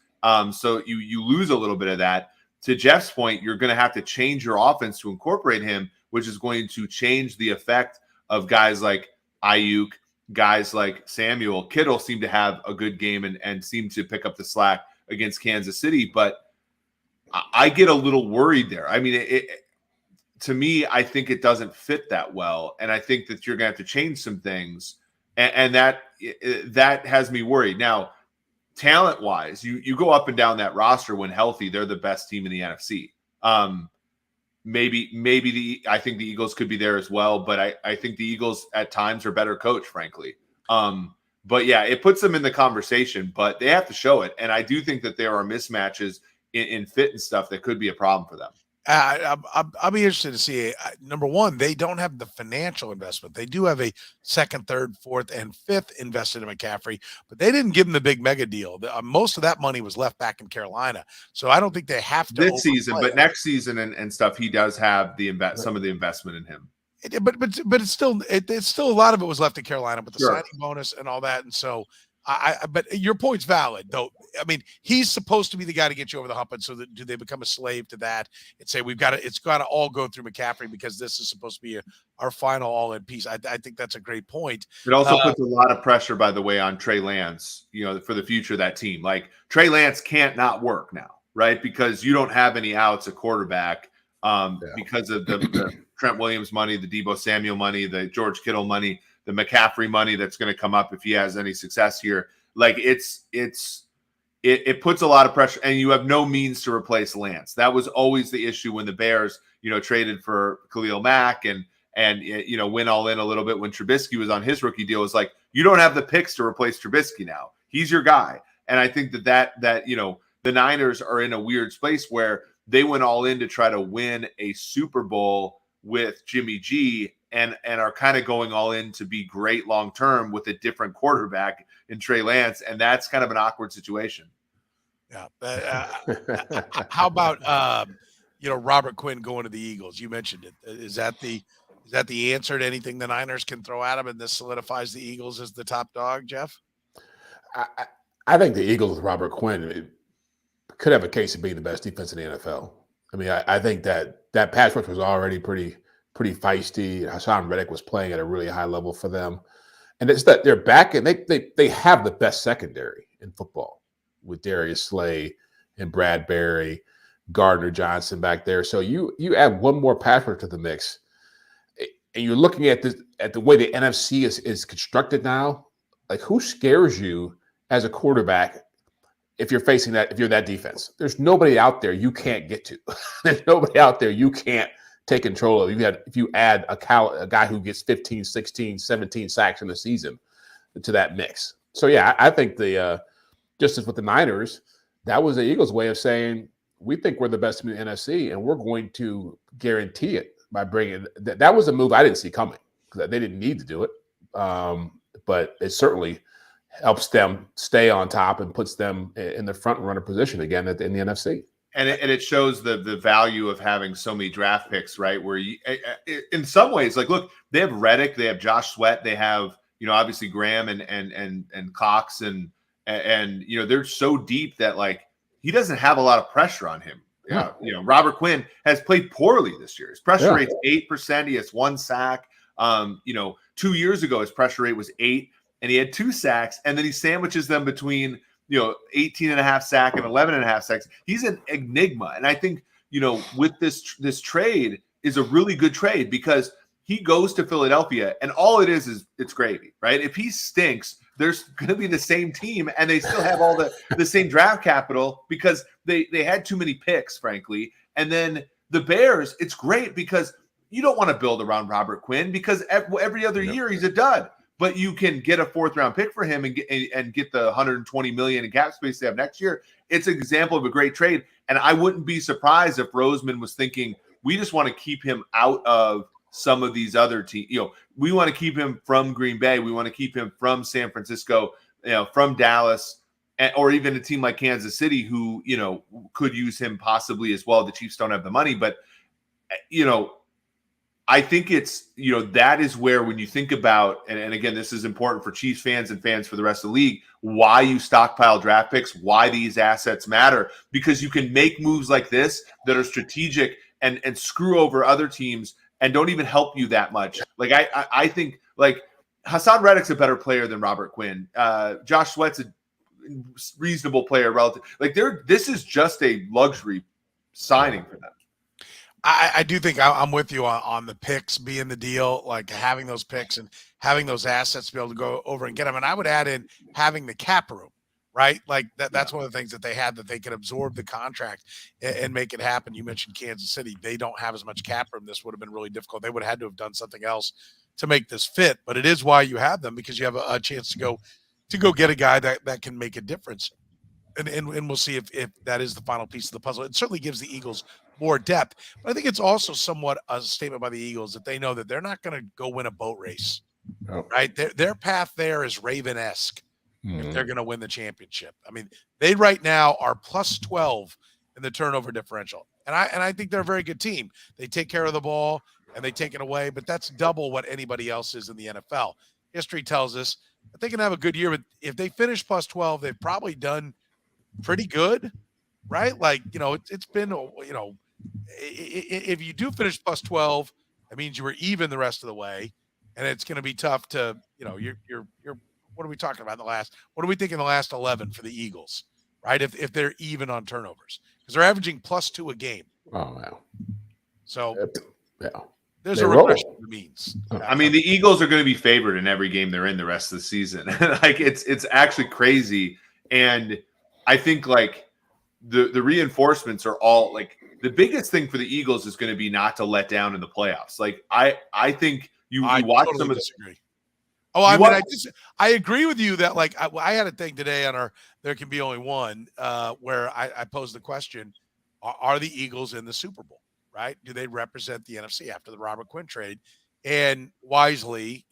So you lose a little bit of that. To Jeff's point, you're going to have to change your offense to incorporate him, which is going to change the effect of guys like Ayuk, guys like Samuel. Kittle seemed to have a good game and seemed to pick up the slack against Kansas City, but I get a little worried there. I mean, to me, I think it doesn't fit that well, and I think that you're going to have to change some things, and that has me worried. Now, talent-wise, you go up and down that roster when healthy, they're the best team in the NFC. Maybe I think the Eagles could be there as well, but I think the Eagles at times are better coached, frankly. But yeah, it puts them in the conversation, but they have to show it. And I do think that there are mismatches in fit and stuff that could be a problem for them. I'll be interested to see. Number one, they don't have the financial investment. They do have a 2nd, 3rd, 4th, and 5th invested in McCaffrey, but they didn't give him the big mega deal. Most of that money was left back in Carolina, so I don't think they have to this season. But next season and stuff, he does have some of the investment in him. But it's still a lot of it was left in Carolina with the signing bonus and all that, and so. But your point's valid, though. I mean, he's supposed to be the guy to get you over the hump, and so do they become a slave to that and say it's got to all go through McCaffrey because this is supposed to be our final all-in piece? I think that's a great point. It also puts a lot of pressure, by the way, on Trey Lance, for the future of that team. Like, Trey Lance can't not work now, right? Because you don't have any outs at quarterback because of the Trent Williams money, the Deebo Samuel money, the George Kittle money, the McCaffrey money that's going to come up if he has any success here. Like, it puts a lot of pressure, and you have no means to replace Lance. That was always the issue when the Bears, traded for Khalil Mack and went all in a little bit when Trubisky was on his rookie deal. It was like, you don't have the picks to replace Trubisky now. He's your guy. And I think that the Niners are in a weird space where they went all in to try to win a Super Bowl with Jimmy G, and are kind of going all in to be great long-term with a different quarterback in Trey Lance. And that's kind of an awkward situation. Yeah. How about, Robert Quinn going to the Eagles? You mentioned it. Is that the answer to anything the Niners can throw at him, and this solidifies the Eagles as the top dog, Jeff? I think the Eagles with Robert Quinn could have a case of being the best defense in the NFL. I mean, I think that pass rush was already pretty feisty. Hassan Reddick was playing at a really high level for them. And it's that they're back, and they have the best secondary in football with Darius Slay and Bradbury, Gardner Johnson back there. So you add one more pass rush to the mix, and you're looking at the way the NFC is constructed now. Like, who scares you as a quarterback if you're facing that, if you're that defense? There's nobody out there you can't get to. There's nobody out there you can't take control of. If you add a guy who gets 15, 16, 17 sacks in the season to that mix. So yeah, I think just as with the Niners, that was the Eagles' way of saying, we think we're the best in the NFC, and we're going to guarantee it by bringing that was a move I didn't see coming because they didn't need to do it. But it certainly helps them stay on top and puts them in the front runner position again in the NFC. And it shows the value of having so many draft picks, right? Where you, in some ways, like, look, they have Reddick, they have Josh Sweat, they have, obviously Graham and Cox and they're so deep that, like, he doesn't have a lot of pressure on him. Yeah, Robert Quinn has played poorly this year. His pressure rate's 8%. He has 1 sack. 2 years ago, his pressure rate was 8, and he had 2 sacks, and then he sandwiches them between 18.5 sack and 11.5 sacks. He's an enigma, and I think with this trade is a really good trade because he goes to Philadelphia, and all it is it's gravy, right? If he stinks, there's going to be the same team, and they still have all the same draft capital because they had too many picks, frankly. And then the Bears, it's great because you don't want to build around Robert Quinn because every other year he's a dud. But you can get a 4th-round pick for him and get the $120 million in cap space they have next year. It's an example of a great trade, and I wouldn't be surprised if Roseman was thinking, we just want to keep him out of some of these other teams. We want to keep him from Green Bay. We want to keep him from San Francisco, from Dallas, or even a team like Kansas City who, could use him possibly as well. The Chiefs don't have the money, but, I think it's, that is where when you think about, and again, this is important for Chiefs fans and fans for the rest of the league, why you stockpile draft picks, why these assets matter, because you can make moves like this that are strategic and screw over other teams and don't even help you that much. Like I think like Hassan Reddick's a better player than Robert Quinn. Josh Sweat's a reasonable player relative. Like this is just a luxury signing for them. I do think I'm with you on the picks being the deal, like having those picks and having those assets to be able to go over and get them. And I would add in having the cap room, right? Like that's one of the things that they had, that they could absorb the contract and make it happen. You mentioned Kansas City. They don't have as much cap room. This would have been really difficult. They would have had to have done something else to make this fit, but it is why you have them, because you have a chance to go get a guy that can make a difference. And we'll see if that is the final piece of the puzzle. It certainly gives the Eagles more depth, but I think it's also somewhat a statement by the Eagles that they know that they're not going to go win a boat race, right? Their path there is Raven-esque if they're going to win the championship. I mean, they right now are plus 12 in the turnover differential, and I think they're a very good team. They take care of the ball and they take it away, but that's double what anybody else is in the NFL. History tells us that they can have a good year, but if they finish plus 12, they've probably done pretty good, right? Like, it's been, if you do finish plus 12, that means you were even the rest of the way, and it's going to be tough to, you're what are we talking about what do we think in the last 11 for the Eagles, right? If they're even on turnovers, because they're averaging plus 2 a game. Oh, wow. So yeah, there's a regression to the means. I mean, the Eagles are going to be favored in every game they're in the rest of the season. Like it's actually crazy. And I think like the reinforcements are all like, the biggest thing for the Eagles is going to be not to let down in the playoffs. Like I think you watch totally some of disagree. Oh, I agree with you that like I had a thing today on our There Can Be Only One where I posed the question, are the Eagles in the Super Bowl, right? Do they represent the NFC after the Robert Quinn trade? And wisely,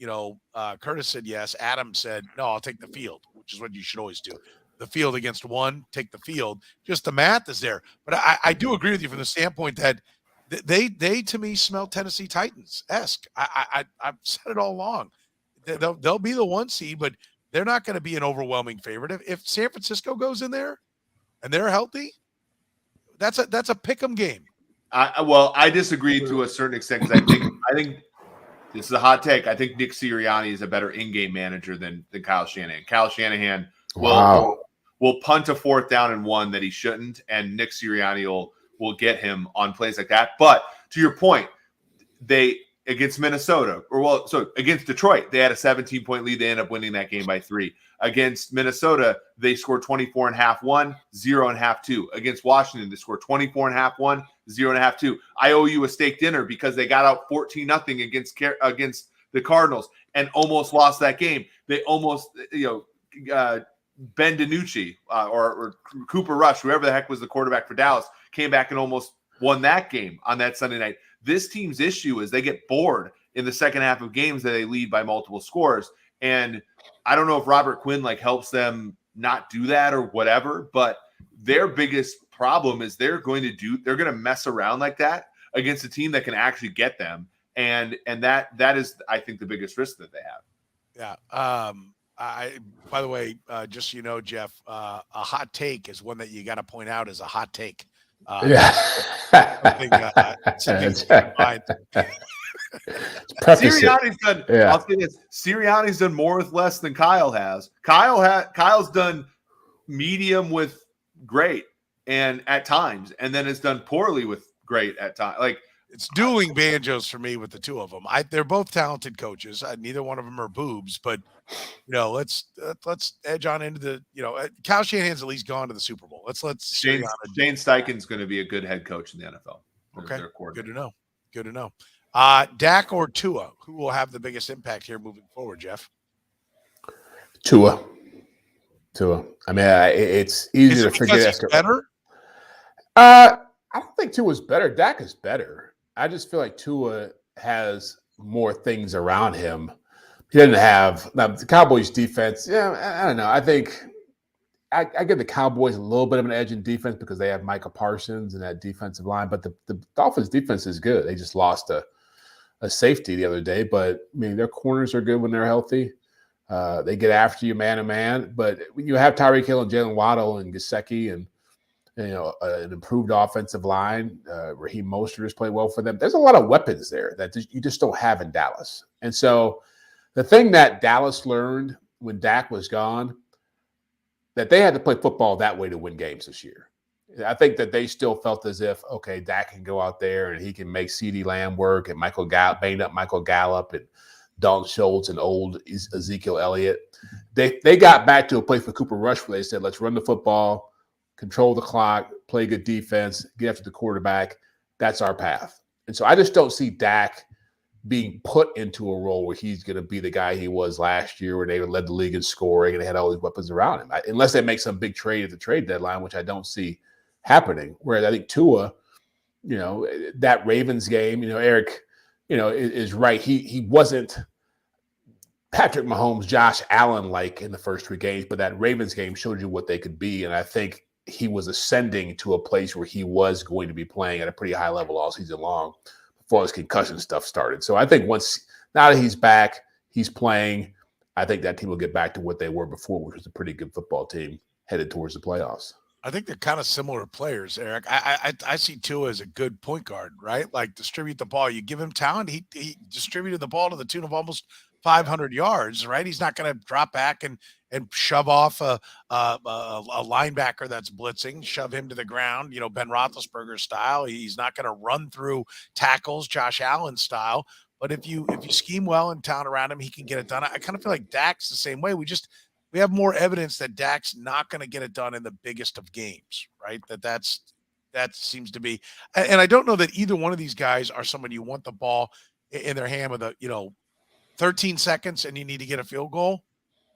Curtis said yes. Adam said, no, I'll take the field, which is what you should always do. The field against one, take the field. Just the math is there. But I do agree with you from the standpoint that they to me smell Tennessee Titans-esque. I've said it all along. They'll be the 1 seed, but they're not going to be an overwhelming favorite. If San Francisco goes in there and they're healthy, that's a pick 'em game. I disagree to a certain extent because I think this is a hot take. I think Nick Sirianni is a better in-game manager than Kyle Shanahan. Kyle Shanahan will punt a 4th down and 1 that he shouldn't, and Nick Sirianni will get him on plays like that. But to your point, against Minnesota, so against Detroit, they had a 17-point lead. They ended up winning that game by 3. Against Minnesota, they scored 24 and a half, 1, 0 and a half, 2. Against Washington, they scored 24 and a half, 1, 0 and a half, 2. I owe you a steak dinner because they got out 14-0 against the Cardinals and almost lost that game. They almost, Ben DiNucci or Cooper Rush, whoever the heck was the quarterback for Dallas, came back and almost won that game on that Sunday night. This team's issue is they get bored in the second half of games that they lead by multiple scores. And I don't know if Robert Quinn helps them not do that or whatever, but their biggest problem is they're going to mess around like that against a team that can actually get them. And that is, I think, the biggest risk that they have. Yeah. By the way, just so you know, Jeff, a hot take is one that you got to point out as a hot take. Something to mind. Sirianni's done. Yeah. I'll say this: Sirianni's done more with less than Kyle has. Kyle's done medium with great, and at times, and then has done poorly with great at times. It's dueling banjos for me with the two of them. They're both talented coaches. Neither one of them are boobs, but let's edge on into the Kyle Shanahan's at least gone to the Super Bowl. Let's Shane Steichen's going to be a good head coach in the NFL. Okay, good to know. Dak or Tua, who will have the biggest impact here moving forward, Jeff? Tua. I mean, it's easy to forget. He's better? I don't think Tua's better. Dak is better. I just feel like Tua has more things around him. He doesn't have the Cowboys defense. Yeah, I don't know. I think I give the Cowboys a little bit of an edge in defense because they have Micah Parsons and that defensive line. But the Dolphins' defense is good. They just lost a safety the other day. But, I mean, their corners are good when they're healthy. They get after you man to man. But when you have Tyreek Hill and Jalen Waddle and Gesicki and an improved offensive line, Raheem Mostert has played well for them. There's a lot of weapons there that you just don't have in Dallas. And so the thing that Dallas learned when Dak was gone, that they had to play football that way to win games this year. I think that they still felt as if, okay, Dak can go out there and he can make CeeDee Lamb work and banged up Michael Gallup and Dalton Schultz and old Ezekiel Elliott. They got back to a place for Cooper Rush where they said, let's run the football, control the clock, play good defense, get after the quarterback. That's our path. And so I just don't see Dak being put into a role where he's going to be the guy he was last year where they led the league in scoring and they had all these weapons around him. Unless they make some big trade at the trade deadline, which I don't see happening. Whereas I think Tua, that Ravens game, Eric, is right. He wasn't Patrick Mahomes, Josh Allen-like in the first 3 games, but that Ravens game showed you what they could be. And I think he was ascending to a place where he was going to be playing at a pretty high level all season long before his concussion stuff started. So I think now that he's back, he's playing, I think that team will get back to what they were before, which was a pretty good football team headed towards the playoffs. I think they're kind of similar players, Eric. I see Tua as a good point guard, right? Distribute the ball. You give him talent. He distributed the ball to the tune of almost 500 yards, right? He's not going to drop back and shove off a linebacker that's blitzing, shove him to the ground, Ben Roethlisberger style. He's not going to run through tackles, Josh Allen style. But if you scheme well and talent around him, he can get it done. I kind of feel like Dak's the same way. We have more evidence that Dak's not going to get it done in the biggest of games, right? That seems to be, and I don't know that either one of these guys are someone you want the ball in their hand with 13 seconds and you need to get a field goal.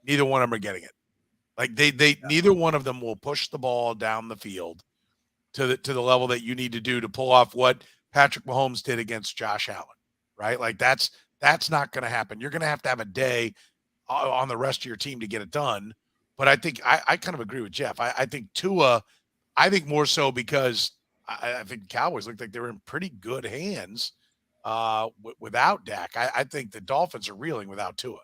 Neither one of them are getting it. Neither one of them will push the ball down the field to the level that you need to do to pull off what Patrick Mahomes did against Josh Allen, right? That's not going to happen. You're going to have a day on the rest of your team to get it done. But I think I kind of agree with Jeff. I think Tua, more so because I think Cowboys looked like they were in pretty good hands without Dak. I think the Dolphins are reeling without Tua.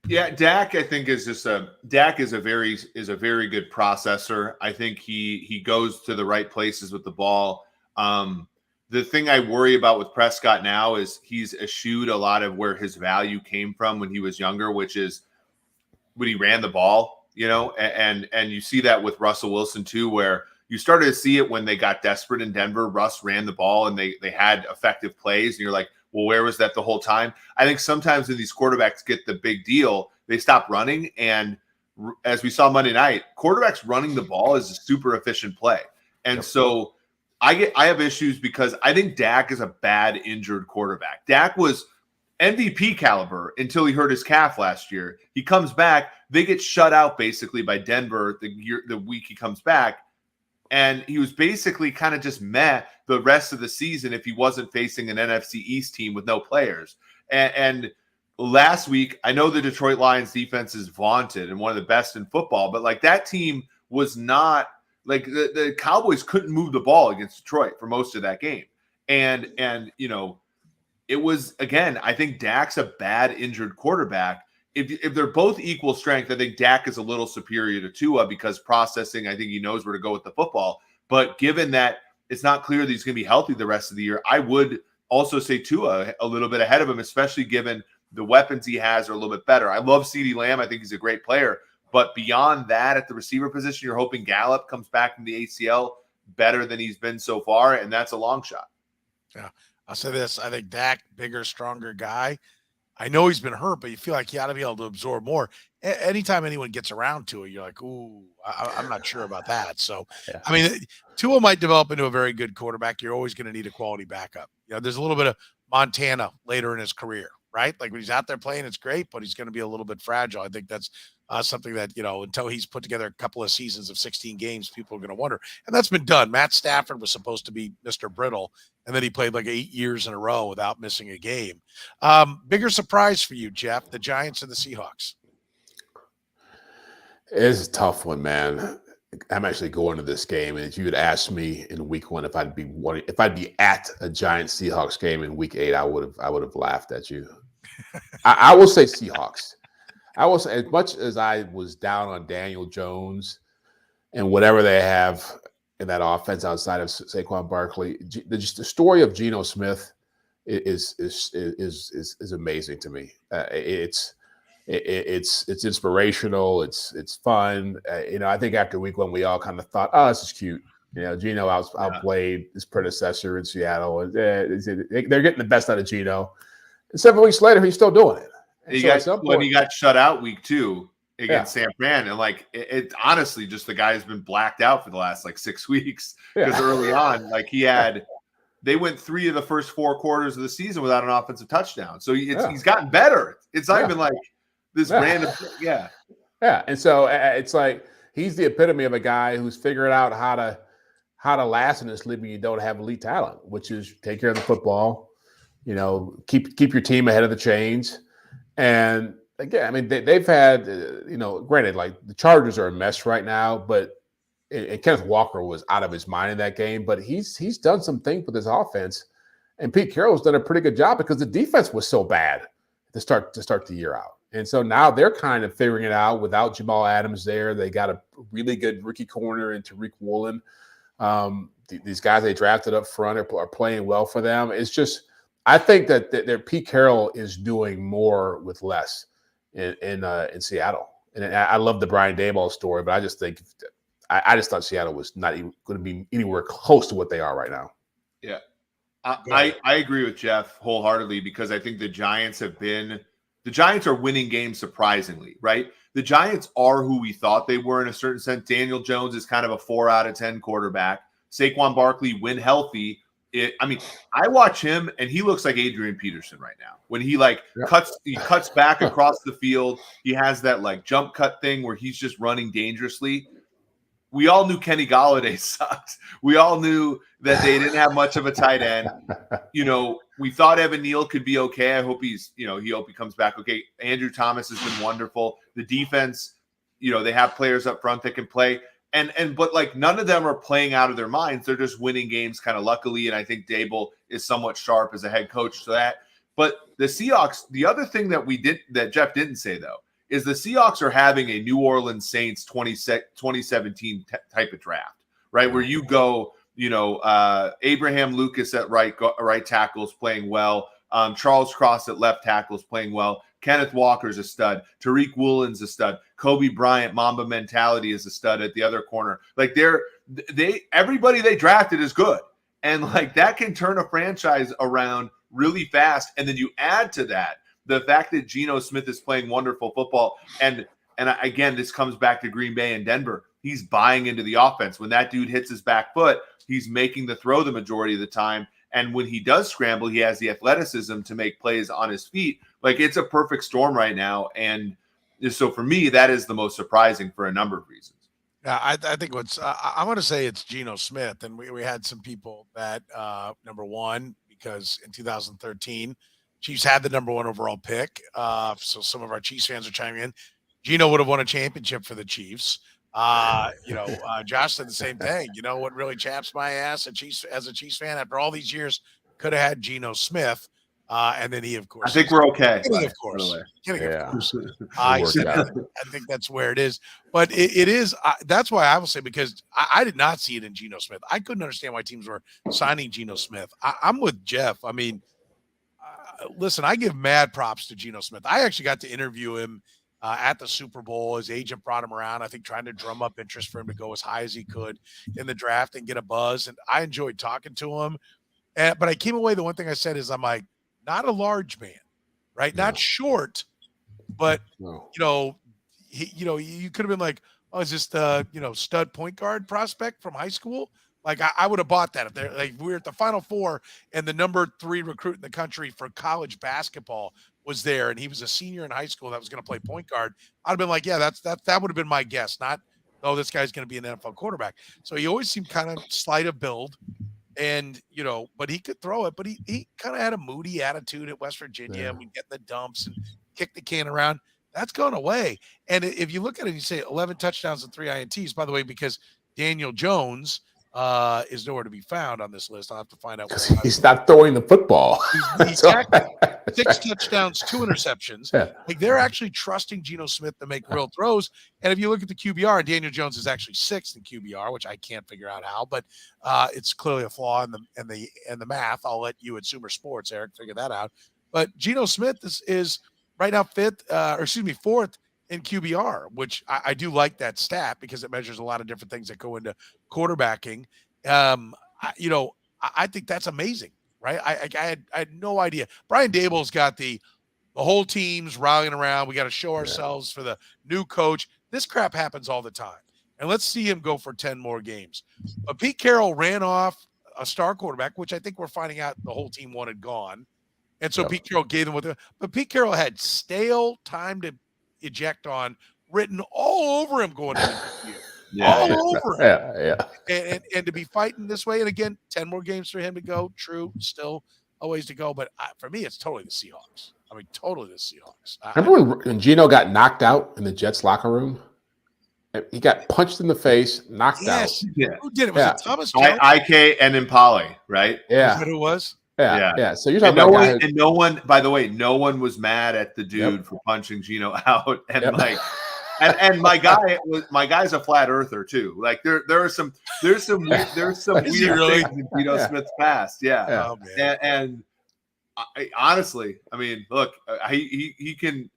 Yeah, Dak, I think is a very good processor. I think he goes to the right places with the ball. The thing I worry about with Prescott now is he's eschewed a lot of where his value came from when he was younger, which is when he ran the ball, and you see that with Russell Wilson too, where you started to see it when they got desperate in Denver. Russ ran the ball and they had effective plays, and you're like, well, where was that the whole time? I think sometimes when these quarterbacks get the big deal, they stop running. And as we saw Monday night, quarterbacks running the ball is a super efficient play. And so I have issues because I think Dak is a bad injured quarterback. Dak was MVP caliber until he hurt his calf last year. He comes back, they get shut out basically by Denver the week he comes back. And he was basically kind of just meh the rest of the season if he wasn't facing an NFC East team with no players. And last week, I know the Detroit Lions defense is vaunted and one of the best in football, but like that team was not like the Cowboys couldn't move the ball against Detroit for most of that game. And it was, again, I think Dak's a bad injured quarterback. If they're both equal strength, I think Dak is a little superior to Tua because processing, I think he knows where to go with the football. But given that it's not clear that he's going to be healthy the rest of the year, I would also say Tua a little bit ahead of him, especially given the weapons he has are a little bit better. I love CeeDee Lamb. I think he's a great player. But beyond that, at the receiver position, you're hoping Gallup comes back from the ACL better than he's been so far, and that's a long shot. Yeah, I'll say this. I think Dak, bigger, stronger guy. I know he's been hurt, but you feel like he ought to be able to absorb more. Anytime anyone gets around to it, you're like, ooh, I'm not sure about that. So, yeah. I mean, Tua might develop into a very good quarterback. You're always going to need a quality backup. There's a little bit of Montana later in his career, right? Like when he's out there playing, it's great, but he's going to be a little bit fragile. I think that's something that, until he's put together a couple of seasons of 16 games, people are going to wonder. And that's been done. Matt Stafford was supposed to be Mr. Brittle, and then he played like 8 years in a row without missing a game. Bigger surprise for you, Jeff, the Giants and the Seahawks? It's a tough one, man. I'm actually going to this game, and if you had asked me in week 1 if I'd be at a Giants Seahawks game in week 8, I would have laughed at you. I will say Seahawks. I will say, as much as I was down on Daniel Jones and whatever they have in that offense outside of Saquon Barkley, the story of Geno Smith is amazing to me. It's inspirational. It's fun. I think after week 1, we all kind of thought, oh, this is cute. Geno outplayed his predecessor in Seattle. They're getting the best out of Geno. And 7 weeks later, he's still doing it. He got shut out week 2 against San Fran, and it honestly just the guy has been blacked out for the last 6 weeks because early on, they went 3 of the first 4 quarters of the season without an offensive touchdown. So he's gotten better. It's not even like this random, And so it's like he's the epitome of a guy who's figured out how to last in this league when you don't have elite talent, which is take care of the football, keep your team ahead of the chains. And again, I mean, they've had, granted, the Chargers are a mess right now, but and Kenneth Walker was out of his mind in that game, but he's done some things with his offense, and Pete Carroll's done a pretty good job because the defense was so bad to start the year out. And so now they're kind of figuring it out without Jamal Adams there. They got a really good rookie corner in Tariq Woolen. These guys they drafted up front are playing well for them. It's just, I think that their Pete Carroll is doing more with less in Seattle, and I love the Brian Daboll story, but I just think I just thought Seattle was not even going to be anywhere close to what they are right now. Yeah, I agree with Jeff wholeheartedly because I think the Giants are winning games surprisingly, right? The Giants are who we thought they were in a certain sense. Daniel Jones is kind of a 4 out of 10 quarterback. Saquon Barkley, when healthy. I watch him and he looks like Adrian Peterson right now. When he cuts back across the field, he has that jump cut thing where he's just running dangerously. We all knew Kenny Golladay sucked. We all knew that they didn't have much of a tight end. We thought Evan Neal could be okay. I hope he comes back okay. Andrew Thomas has been wonderful. The defense, they have players up front that can play. But none of them are playing out of their minds. They're just winning games kind of luckily. And I think Dable is somewhat sharp as a head coach to that. But the Seahawks, the other thing that Jeff didn't say though, is the Seahawks are having a New Orleans Saints 2017 type of draft, right? Where you go, Abraham Lucas at right tackle is playing well. Charles Cross at left tackle is playing well. Kenneth Walker's a stud. Tariq Woolen's a stud. Kobe Bryant, Mamba mentality is a stud at the other corner. Everybody they drafted is good. And that can turn a franchise around really fast. And then you add to that the fact that Geno Smith is playing wonderful football. And again, this comes back to Green Bay and Denver. He's buying into the offense. When that dude hits his back foot, he's making the throw the majority of the time. And when he does scramble, he has the athleticism to make plays on his feet. Like, it's a perfect storm right now. And so for me, that is the most surprising for a number of reasons. Yeah, I think I want to say it's Geno Smith. And we had some people that, number one, because in 2013, Chiefs had the number one overall pick. So some of our Chiefs fans are chiming in. Geno would have won a championship for the Chiefs. Josh said the same thing. You know what really chaps my ass as a Chiefs fan after all these years, could have had Geno Smith. And then he, of course, I think we're okay. Kidding, of course. Yeah. I think that's where it is. But it is. That's why I will say, because I did not see it in Geno Smith. I couldn't understand why teams were signing Geno Smith. I'm with Jeff. I mean, listen, I give mad props to Geno Smith. I actually got to interview him at the Super Bowl. His agent brought him around, I think, trying to drum up interest for him to go as high as he could in the draft and get a buzz. And I enjoyed talking to him. But I came away, the one thing I said is, I'm like, not a large man, right? No. Not short, but, you could have been like, oh, is this the, stud point guard prospect from high school? Like, I would have bought that if they're like, we were at the Final Four and the number 3 recruit in the country for college basketball was there, and he was a senior in high school that was going to play point guard. I'd have been like, yeah, that would have been my guess. Not, oh, this guy's going to be an NFL quarterback. So he always seemed kind of slight of build, and but he could throw it. But he kind of had a moody attitude at West Virginia. Yeah. We'd get in the dumps and kick the can around. That's gone away. And if you look at it, you say 11 touchdowns and 3 INTs. By the way, because Daniel Jones is nowhere to be found on this list. I'll have to find out. Because he's not throwing the football. He's 6 touchdowns, 2 interceptions. Yeah. Like, they're actually trusting Geno Smith to make real throws. And if you look at the QBR, Daniel Jones is actually 6th in QBR, which I can't figure out how, but it's clearly a flaw in the math. I'll let you at Sumer Sports, Eric, figure that out. But Geno Smith is right now 4th in QBR, which I do like that stat because it measures a lot of different things that go into quarterbacking. I think that's amazing, right? I had no idea. Brian Dable's got the whole team's rallying around. We got to show ourselves for the new coach. This crap happens all the time. And let's see him go for 10 more games. But Pete Carroll ran off a star quarterback, which I think we're finding out the whole team wanted gone. And so Pete Carroll gave them but Pete Carroll had stale time to eject on written all over him going into the year. All over him. Yeah. And to be fighting this way, and again, 10 more games for him to go. True, still a ways to go. But for me, it's totally the Seahawks. I mean, totally the Seahawks. Remember when Geno got knocked out in the Jets locker room? He got punched in the face, knocked out. Yeah. Who did it? Was it Thomas Jones? IK and Impali, right? Yeah. Is that who it was? Yeah. So you're talking about no one, by the way, no one was mad at the dude for punching Geno out. And and my guy's a flat earther too. Like there's some weird things in Geno Smith's past. Yeah. Oh, and I, honestly, I mean, look, he can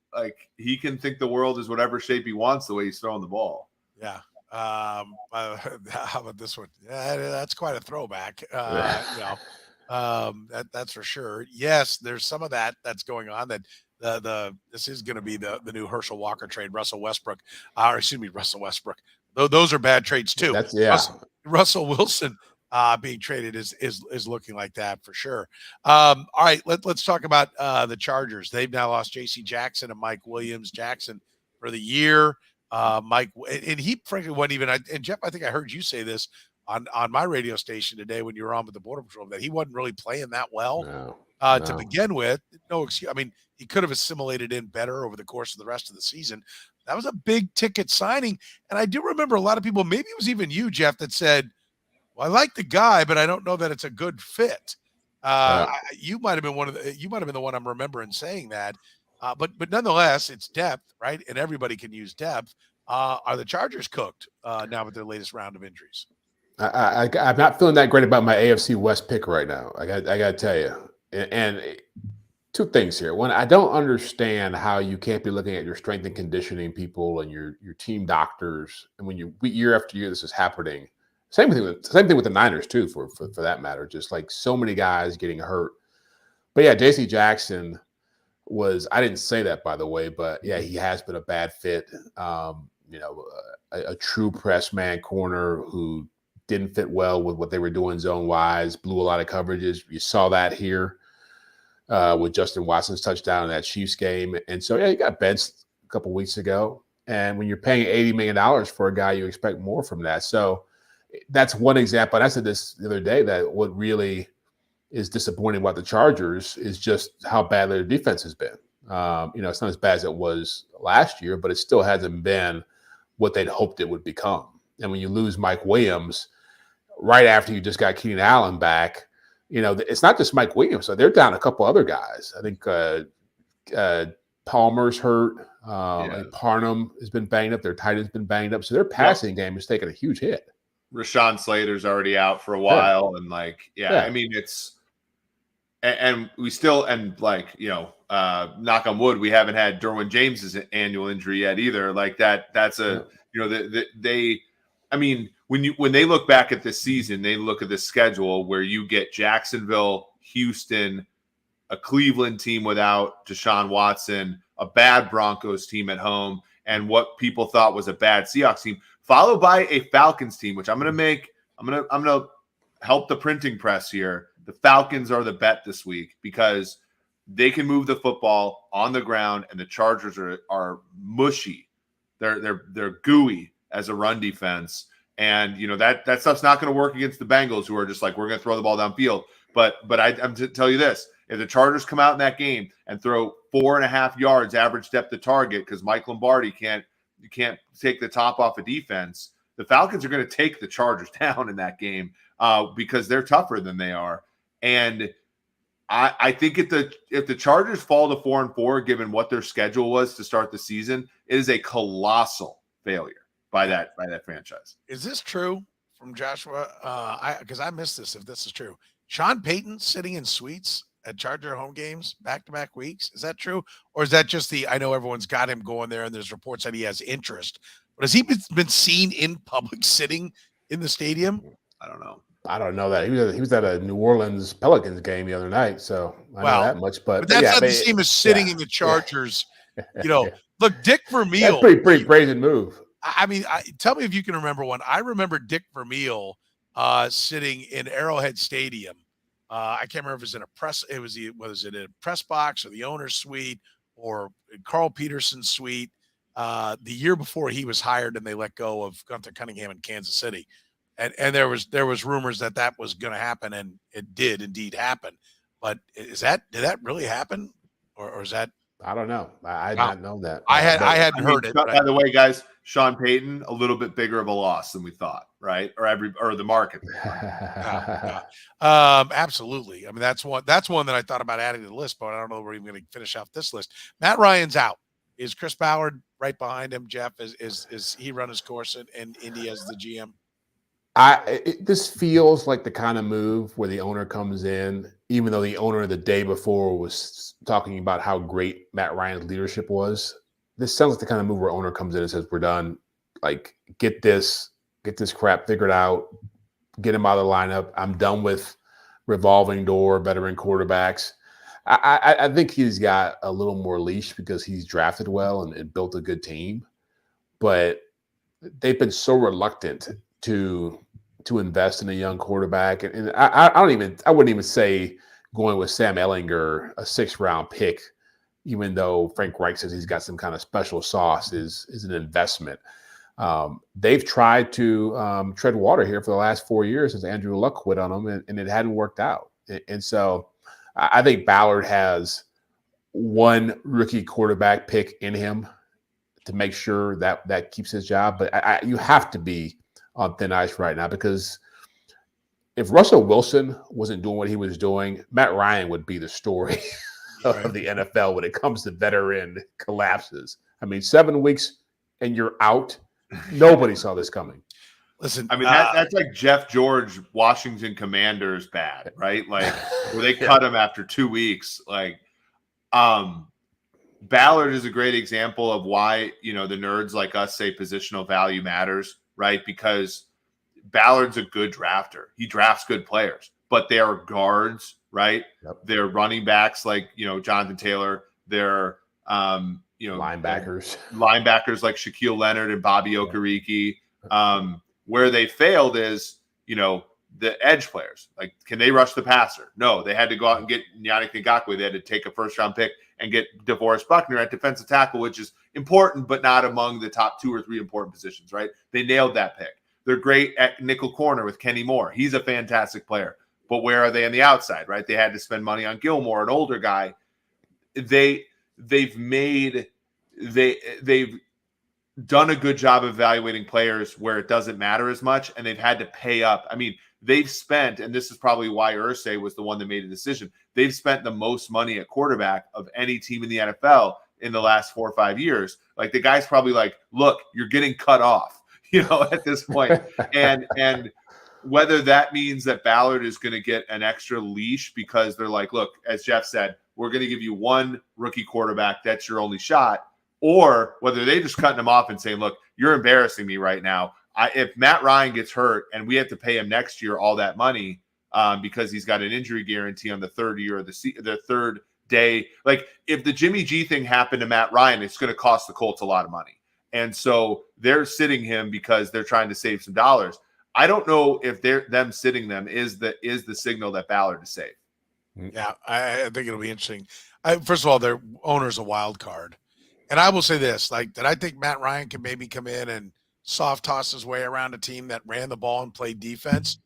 think the world is whatever shape he wants the way he's throwing the ball. Yeah. How about this one? Yeah, that's quite a throwback. That's for sure. Yes, there's some of that's going on. That this is going to be the new Herschel Walker trade. Russell Westbrook. Those are bad trades too. Russell Wilson being traded is looking like that for sure. All right, let's talk about the Chargers. They've now lost J.C. Jackson and Mike Williams. Jackson for the year. Mike, and he frankly wasn't even. And Jeff, I think I heard you say this on my radio station today when you were on with the Border Patrol, that he wasn't really playing that well to begin with. No excuse. I mean, he could have assimilated in better over the course of the rest of the season. That was a big ticket signing. And I do remember a lot of people, maybe it was even you, Jeff, that said, well, I like the guy, but I don't know that it's a good fit. You might have been the one I'm remembering saying that. But nonetheless, it's depth, right? And everybody can use depth. Are the Chargers cooked now with their latest round of injuries? I'm not feeling that great about my AFC West pick right now. I got to tell you. And two things here. One, I don't understand how you can't be looking at your strength and conditioning people and your team doctors. And when year after year this is happening. Same thing with the Niners too, for that matter. Just like so many guys getting hurt. But yeah, J.C. Jackson I didn't say that, by the way, but yeah, he has been a bad fit. A true press man corner who didn't fit well with what they were doing zone wise, blew a lot of coverages. You saw that here with Justin Watson's touchdown in that Chiefs game. And so, yeah, he got benched a couple weeks ago. And when you're paying $80 million for a guy, you expect more from that. So that's one example. And I said this the other day, that what really is disappointing about the Chargers is just how bad their defense has been. It's not as bad as it was last year, but it still hasn't been what they'd hoped it would become. And when you lose Mike Williams right after you just got Keenan Allen back, it's not just Mike Williams. So they're down a couple other guys. I think Palmer's hurt. And Parnham has been banged up. Their tight end's been banged up. So their passing game has taken a huge hit. Rashawn Slater's already out for a while. And I mean, it's, and we still, knock on wood, we haven't had Derwin James's annual injury yet either. When they look back at this season, they look at this schedule where you get Jacksonville, Houston, a Cleveland team without Deshaun Watson, a bad Broncos team at home, and what people thought was a bad Seahawks team, followed by a Falcons team, which I'm going to help the printing press here. The Falcons are the bet this week because they can move the football on the ground, and the Chargers are mushy. They're gooey as a run defense, and that stuff's not going to work against the Bengals, who are just like, we're going to throw the ball downfield. But I'm to tell you this: if the Chargers come out in that game and throw 4.5 yards average depth of target because Mike Lombardi can't take the top off of defense, the Falcons are going to take the Chargers down in that game because they're tougher than they are. And I think if the Chargers fall to 4-4, given what their schedule was to start the season, it is a colossal failure by that franchise. Is this true from Joshua? Because I missed this. If this is true, Sean Payton sitting in suites at Charger home games back-to-back weeks. Is that true? Or is that just I know everyone's got him going there and there's reports that he has interest, but has he been seen in public sitting in the stadium? I don't know. I don't know that. He was at a New Orleans Pelicans game the other night, so I know that much. But that's not the same as sitting in the Chargers. Look, Dick Vermeil. That's pretty brazen move. I mean, tell me if you can remember one. I remember Dick Vermeil sitting in Arrowhead Stadium. I can't remember if it was in a press. Was it in a press box or the owner's suite or Carl Peterson's suite? The year before he was hired and they let go of Gunther Cunningham in Kansas City. And there was rumors that was going to happen, and it did indeed happen. But did that really happen, or is that? I don't know. I had not known that. I hadn't heard it. By the way, guys, Sean Payton, a little bit bigger of a loss than we thought, right? Or the market. Absolutely. I mean, that's one that I thought about adding to the list, but I don't know if we're even going to finish off this list. Matt Ryan's out. Is Chris Ballard right behind him? Jeff, is he run his course in Indy as the GM? This feels like the kind of move where the owner comes in, even though the owner the day before was talking about how great Matt Ryan's leadership was. This sounds like the kind of move where owner comes in and says, we're done. Like, get this crap figured out, get him out of the lineup. I'm done with revolving door, veteran quarterbacks. I think he's got a little more leash because he's drafted well and built a good team. But they've been so reluctant to invest in a young quarterback. And I wouldn't even say going with Sam Ehlinger, a 6th-round pick, even though Frank Reich says he's got some kind of special sauce, is an investment. They've tried to tread water here for the last 4 years since Andrew Luck quit on them, and it hadn't worked out. And so I think Ballard has one rookie quarterback pick in him to make sure that keeps his job. But you have to be on thin ice right now, because if Russell Wilson wasn't doing what he was doing, Matt Ryan would be the story of the NFL when it comes to veteran collapses. I mean, 7 weeks and you're out. Nobody saw this coming. Listen, I mean, that's like Jeff George, Washington Commanders bad, right? Like, where they cut him after 2 weeks. Like, Ballard is a great example of why, the nerds like us say positional value matters, right? Because Ballard's a good drafter. He drafts good players, but they are guards, right? Yep. They're running backs like, Jonathan Taylor. They're, linebackers like Shaquille Leonard and Bobby Okereke. Where they failed is, the edge players. Like, can they rush the passer? No, they had to go out and get Yannick Ngakoue. They had to take a first-round pick and get DeForest Buckner at defensive tackle, which is important, but not among the top 2 or 3 important positions, right? They nailed that pick. They're great at nickel corner with Kenny Moore. He's a fantastic player. But where are they on the outside, right? They had to spend money on Gilmore, an older guy. They've done a good job evaluating players where it doesn't matter as much, and they've had to pay up. I mean, they've spent, and this is probably why Irsay was the one that made the decision, they've spent the most money at quarterback of any team in the NFL in the last 4 or 5 years. Like, the guy's probably like, look, you're getting cut off, at this point. And whether that means that Ballard is going to get an extra leash because they're like, look, as Jeff said, we're going to give you one rookie quarterback. That's your only shot. Or whether they just cutting him off and saying, look, you're embarrassing me right now. If Matt Ryan gets hurt and we have to pay him next year all that money because he's got an injury guarantee on the third year of the third day, like, if the Jimmy G thing happened to Matt Ryan, it's going to cost the Colts a lot of money. And so they're sitting him because they're trying to save some dollars. I don't know if them sitting them is the signal that Ballard is safe. Yeah, I think it'll be interesting. First of all, their owner's a wild card. And I will say this, like, that I think Matt Ryan can maybe come in and soft toss his way around a team that ran the ball and played defense.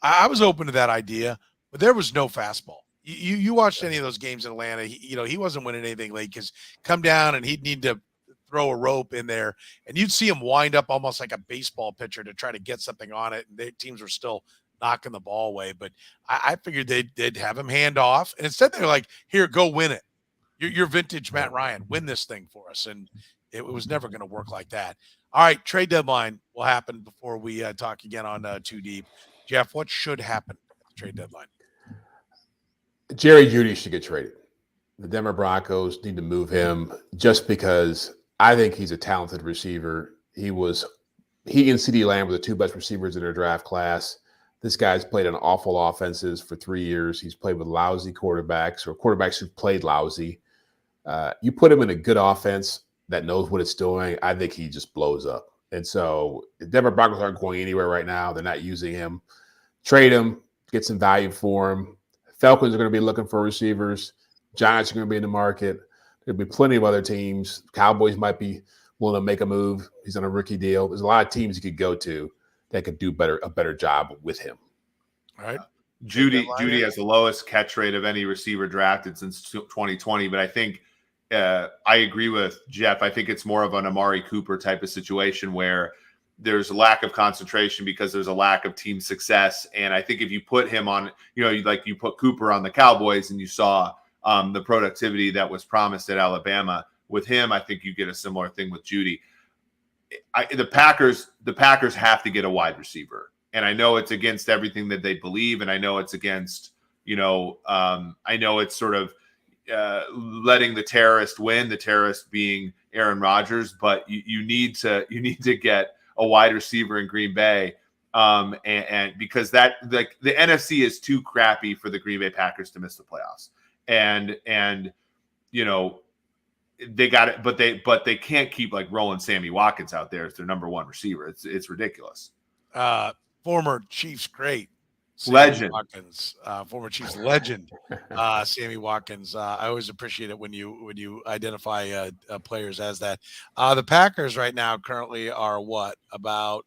I was open to that idea, but there was no fastball. You watched any of those games in Atlanta, he wasn't winning anything late because come down and he'd need to throw a rope in there, and you'd see him wind up almost like a baseball pitcher to try to get something on it, and their teams were still knocking the ball away. But I figured they'd have him hand off, and instead they're like, here, go win it. You're vintage Matt Ryan. Win this thing for us. And it was never going to work like that. All right, trade deadline will happen before we talk again on Too Deep. Jeff, what should happen at the trade deadline? Jerry Jeudy should get traded. The Denver Broncos need to move him just because I think he's a talented receiver. He and CeeDee Lamb were the 2 best receivers in their draft class. This guy's played on awful offenses for 3 years. He's played with lousy quarterbacks or quarterbacks who've played lousy. You put him in a good offense that knows what it's doing, I think he just blows up. And so the Denver Broncos aren't going anywhere right now. They're not using him. Trade him, get some value for him. Falcons are going to be looking for receivers. Giants are going to be in the market. There'll be plenty of other teams. Cowboys might be willing to make a move. He's on a rookie deal. There's a lot of teams you could go to that could do a better job with him. All right. Jeudy has the lowest catch rate of any receiver drafted since 2020, but I think I agree with Jeff. I think it's more of an Amari Cooper type of situation where there's a lack of concentration because there's a lack of team success. And I think if you put him on, you put Cooper on the Cowboys and you saw the productivity that was promised at Alabama with him, I think you get a similar thing with Jeudy. The Packers have to get a wide receiver. And I know it's against everything that they believe. And I know it's against, I know it's sort of letting the terrorist win, the terrorist being Aaron Rodgers, but you need to get a wide receiver in Green Bay. And because that the NFC is too crappy for the Green Bay Packers to miss the playoffs. And they got it, but they can't keep like rolling Sammy Watkins out there as their number one receiver. It's ridiculous. Former Chiefs great legend Watkins, former Chiefs legend, Sammy Watkins. I always appreciate it when you identify players as that. The Packers right now currently are what about?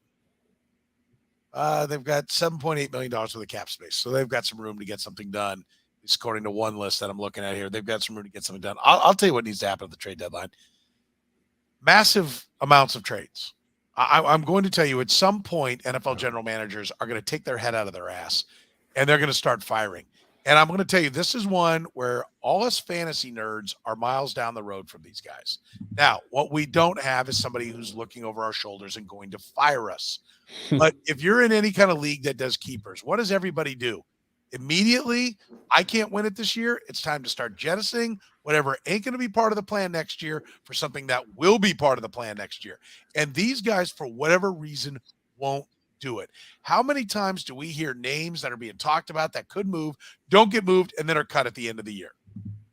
They've got $7.8 million worth of cap space, so they've got some room to get something done. It's according to one list that I'm looking at here. They've got some room to get something done. I'll tell you what needs to happen at the trade deadline. Massive amounts of trades. I'm going to tell you at some point, NFL general managers are going to take their head out of their ass and they're going to start firing. And I'm going to tell you, this is one where all us fantasy nerds are miles down the road from these guys. Now, what we don't have is somebody who's looking over our shoulders and going to fire us. But if you're in any kind of league that does keepers, what does everybody do? Immediately, I can't win it this year. It's time to start jettisoning whatever ain't going to be part of the plan next year for something that will be part of the plan next year. And these guys, for whatever reason, won't do it. How many times do we hear names that are being talked about that could move, don't get moved, and then are cut at the end of the year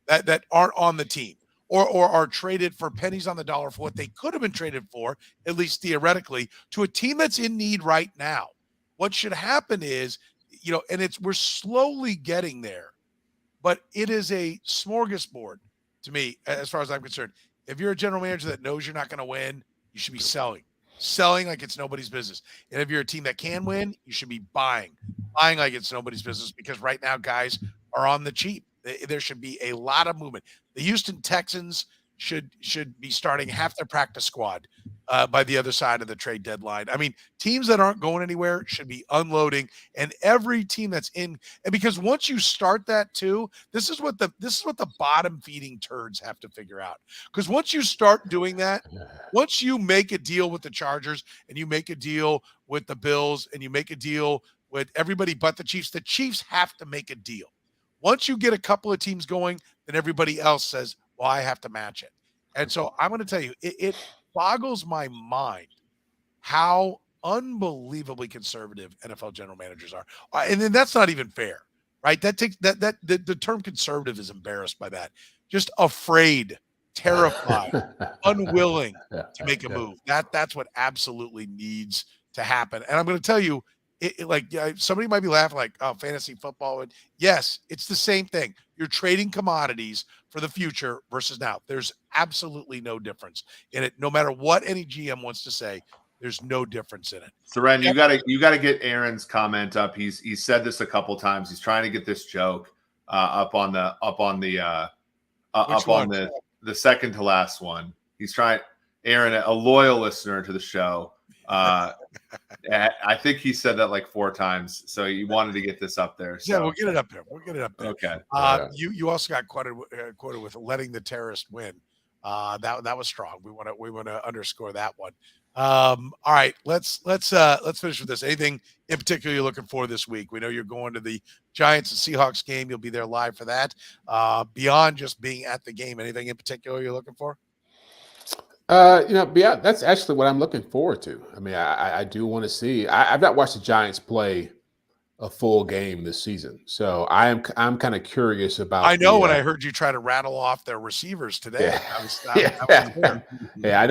that aren't on the team or are traded for pennies on the dollar for what they could have been traded for, at least theoretically, to a team that's in need right now? What should happen is, and we're slowly getting there, but it is a smorgasbord to me, as far as I'm concerned. If you're a general manager that knows you're not going to win, you should be selling like it's nobody's business. And if you're a team that can win, you should be buying like it's nobody's business, because right now guys are on the cheap. There should be a lot of movement. The Houston Texans should be starting half their practice squad by the other side of the trade deadline. I mean, teams that aren't going anywhere should be unloading, and every team that's in. And because once you start that too, this is what the bottom feeding turds have to figure out. Because once you start doing that, once you make a deal with the Chargers and you make a deal with the Bills and you make a deal with everybody but the Chiefs have to make a deal. Once you get a couple of teams going, then everybody else says, well, I have to match it. And so I'm going to tell you, it boggles my mind how unbelievably conservative NFL general managers are. And then that's not even fair, right? That takes the term conservative is embarrassed by that. Just afraid, terrified, unwilling to make a move. That's what absolutely needs to happen. And I'm going to tell you, somebody might be laughing like, oh, fantasy football. And yes, it's the same thing. You're trading commodities for the future versus now. There's absolutely no difference in it. No matter what any GM wants to say, there's no difference in it. Soren, you gotta get Aaron's comment up. He's said this a couple times. He's trying to get this joke up on the second to last one. He's trying. Aaron, a loyal listener to the show. I think he said that like 4 times, so he wanted to get this up there. So. Yeah, we'll get it up there. Okay. You also got quoted with letting the terrorist win. That was strong. We want to underscore that one. All right, let's finish with this. Anything in particular you're looking for this week? We know you're going to the Giants and Seahawks game. You'll be there live for that. Beyond just being at the game, anything in particular you're looking for? Yeah, that's actually what I'm looking forward to. I mean, I do want to see. I've not watched the Giants play a full game this season, so I'm kind of curious about. I know when I heard you try to rattle off their receivers today. Yeah.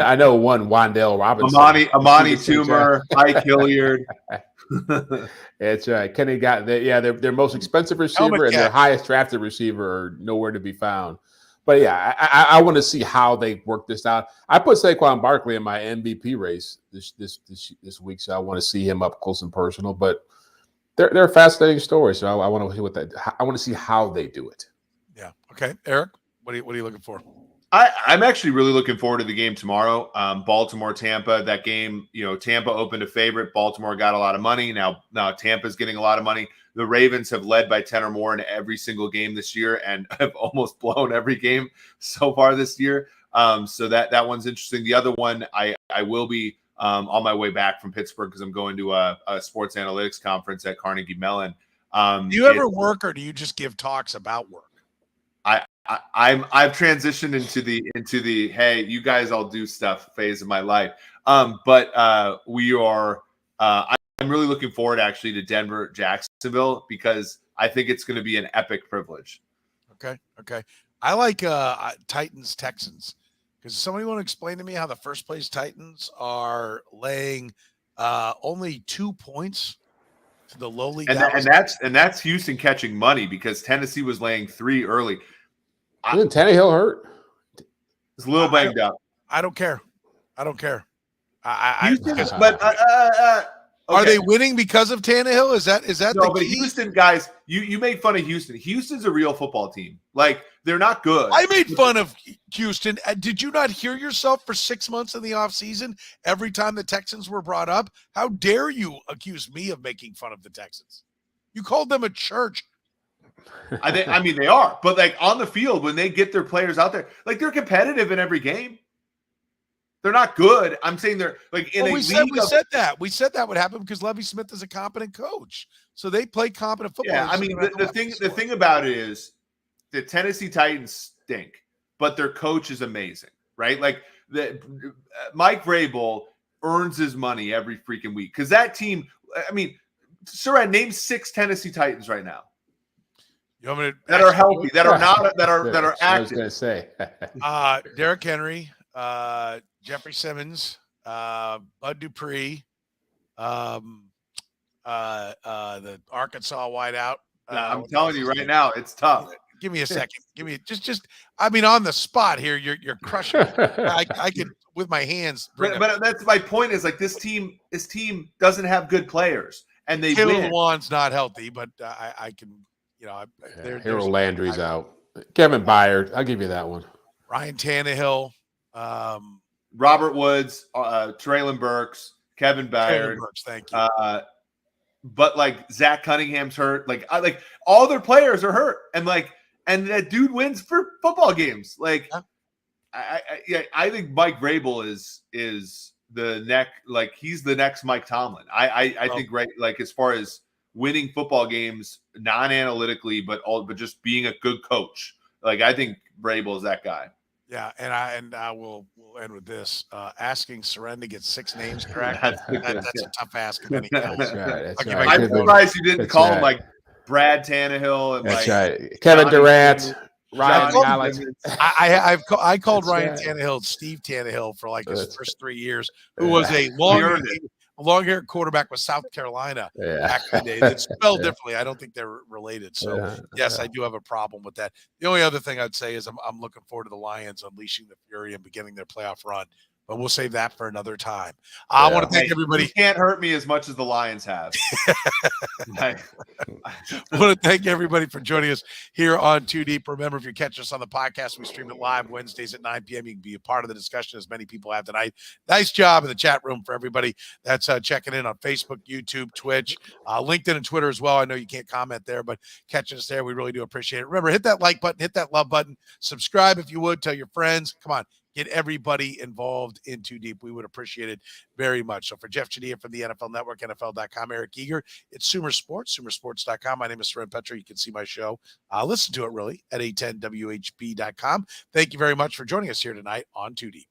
I know one, Wandale Robinson, Amani Toomer, Mike Hilliard. That's right. Kenny got their most expensive receiver and their highest drafted receiver are nowhere to be found. But yeah, I want to see how they work this out. I put Saquon Barkley in my MVP race this week, so I want to see him up close and personal. But they're a fascinating story, so I want to see I want to see how they do it. Yeah. Okay, Eric, what are you looking for? I'm actually really looking forward to the game tomorrow. Baltimore, Tampa. That game, Tampa opened a favorite. Baltimore got a lot of money. Now Tampa's getting a lot of money. The Ravens have led by 10 or more in every single game this year and have almost blown every game so far this year. So that one's interesting. The other one, I will be on my way back from Pittsburgh because I'm going to a sports analytics conference at Carnegie Mellon. Do you ever work, or do you just give talks about work? I've transitioned into the hey, you guys all do stuff phase of my life. But we are. I'm really looking forward actually to Denver, Jacksonville, because I think it's going to be an epic privilege. Okay. I like Titans, Texans, because somebody want to explain to me how the first place Titans are laying only 2 points to the lowly Dallas. And that's Houston catching money because Tennessee was laying 3 early. Isn't Tannehill hurt? It's a little banged up. I don't care. Okay. Are they winning because of Tannehill? Is that no? But Houston guys, you made fun of Houston. Houston's a real football team. Like they're not good. I made fun of Houston. Did you not hear yourself for 6 months in the offseason every time the Texans were brought up? How dare you accuse me of making fun of the Texans? You called them a church. I mean, they are. But like on the field, when they get their players out there, like they're competitive in every game. They're not good. I'm saying they're like in we said that would happen because Lovie Smith is a competent coach, so they play competent football. Yeah, I mean the thing about it is the Tennessee Titans stink, but their coach is amazing, right? Like the Mike Vrabel earns his money every freaking week. Because that team, I mean, Soren, name 6 Tennessee Titans right now. You want me to that are healthy, that are not, that are active. I was going to say. Derrick Henry, Jeffrey Simmons, Bud Dupree, the Arkansas wideout. I'm telling you right now, it's tough. Give me a second. Give me just. I mean, on the spot here, you're crushing. I could with my hands. But that's my point. Is like this team doesn't have good players, and they Taylor win. Lewan's not healthy, but I can. Harold Landry's out. Kevin Byard, I'll give you that one. Ryan Tannehill, Robert Woods, Traylon Burks, Kevin Byard. Burks, thank you. But like Zach Cunningham's hurt. Like all their players are hurt, and that dude wins for football games. Like I think Mike Vrabel is the next. Like he's the next Mike Tomlin. I think like as far as winning football games non-analytically, but just being a good coach. Like I think Vrabel is that guy. Yeah, and I will end with this: asking Soren to get 6 names correct. That's a tough ask of any coach. That's right. I'm surprised you didn't call him like Brad Tannehill and that's right. Kevin Durant, Ryan Mallett. I called Ryan Tannehill Steve Tannehill for like his first 3 years, who was a long-haired quarterback with South Carolina back in the day. It's spelled differently. I don't think they're related. So, yes, I do have a problem with that. The only other thing I'd say is I'm looking forward to the Lions unleashing the fury and beginning their playoff run. But we'll save that for another time. I want to thank everybody. You can't hurt me as much as the Lions have. I want to thank everybody for joining us here on Too Deep. Remember, if you catch us on the podcast, we stream it live Wednesdays at 9 p.m. You can be a part of the discussion as many people have tonight. Nice job in the chat room for everybody that's checking in on Facebook, YouTube, Twitch, LinkedIn, and Twitter as well. I know you can't comment there, but catching us there, we really do appreciate it. Remember, hit that like button, hit that love button, subscribe if you would, tell your friends. Come on. Get everybody involved in Too Deep. We would appreciate it very much. So for Jeff Chadiha from the NFL Network, NFL.com, Eric Eager, it's Sumer Sports, sumersports.com. My name is Soren Petro. You can see my show. Listen to it really at 810WHB.com. Thank you very much for joining us here tonight on Too Deep.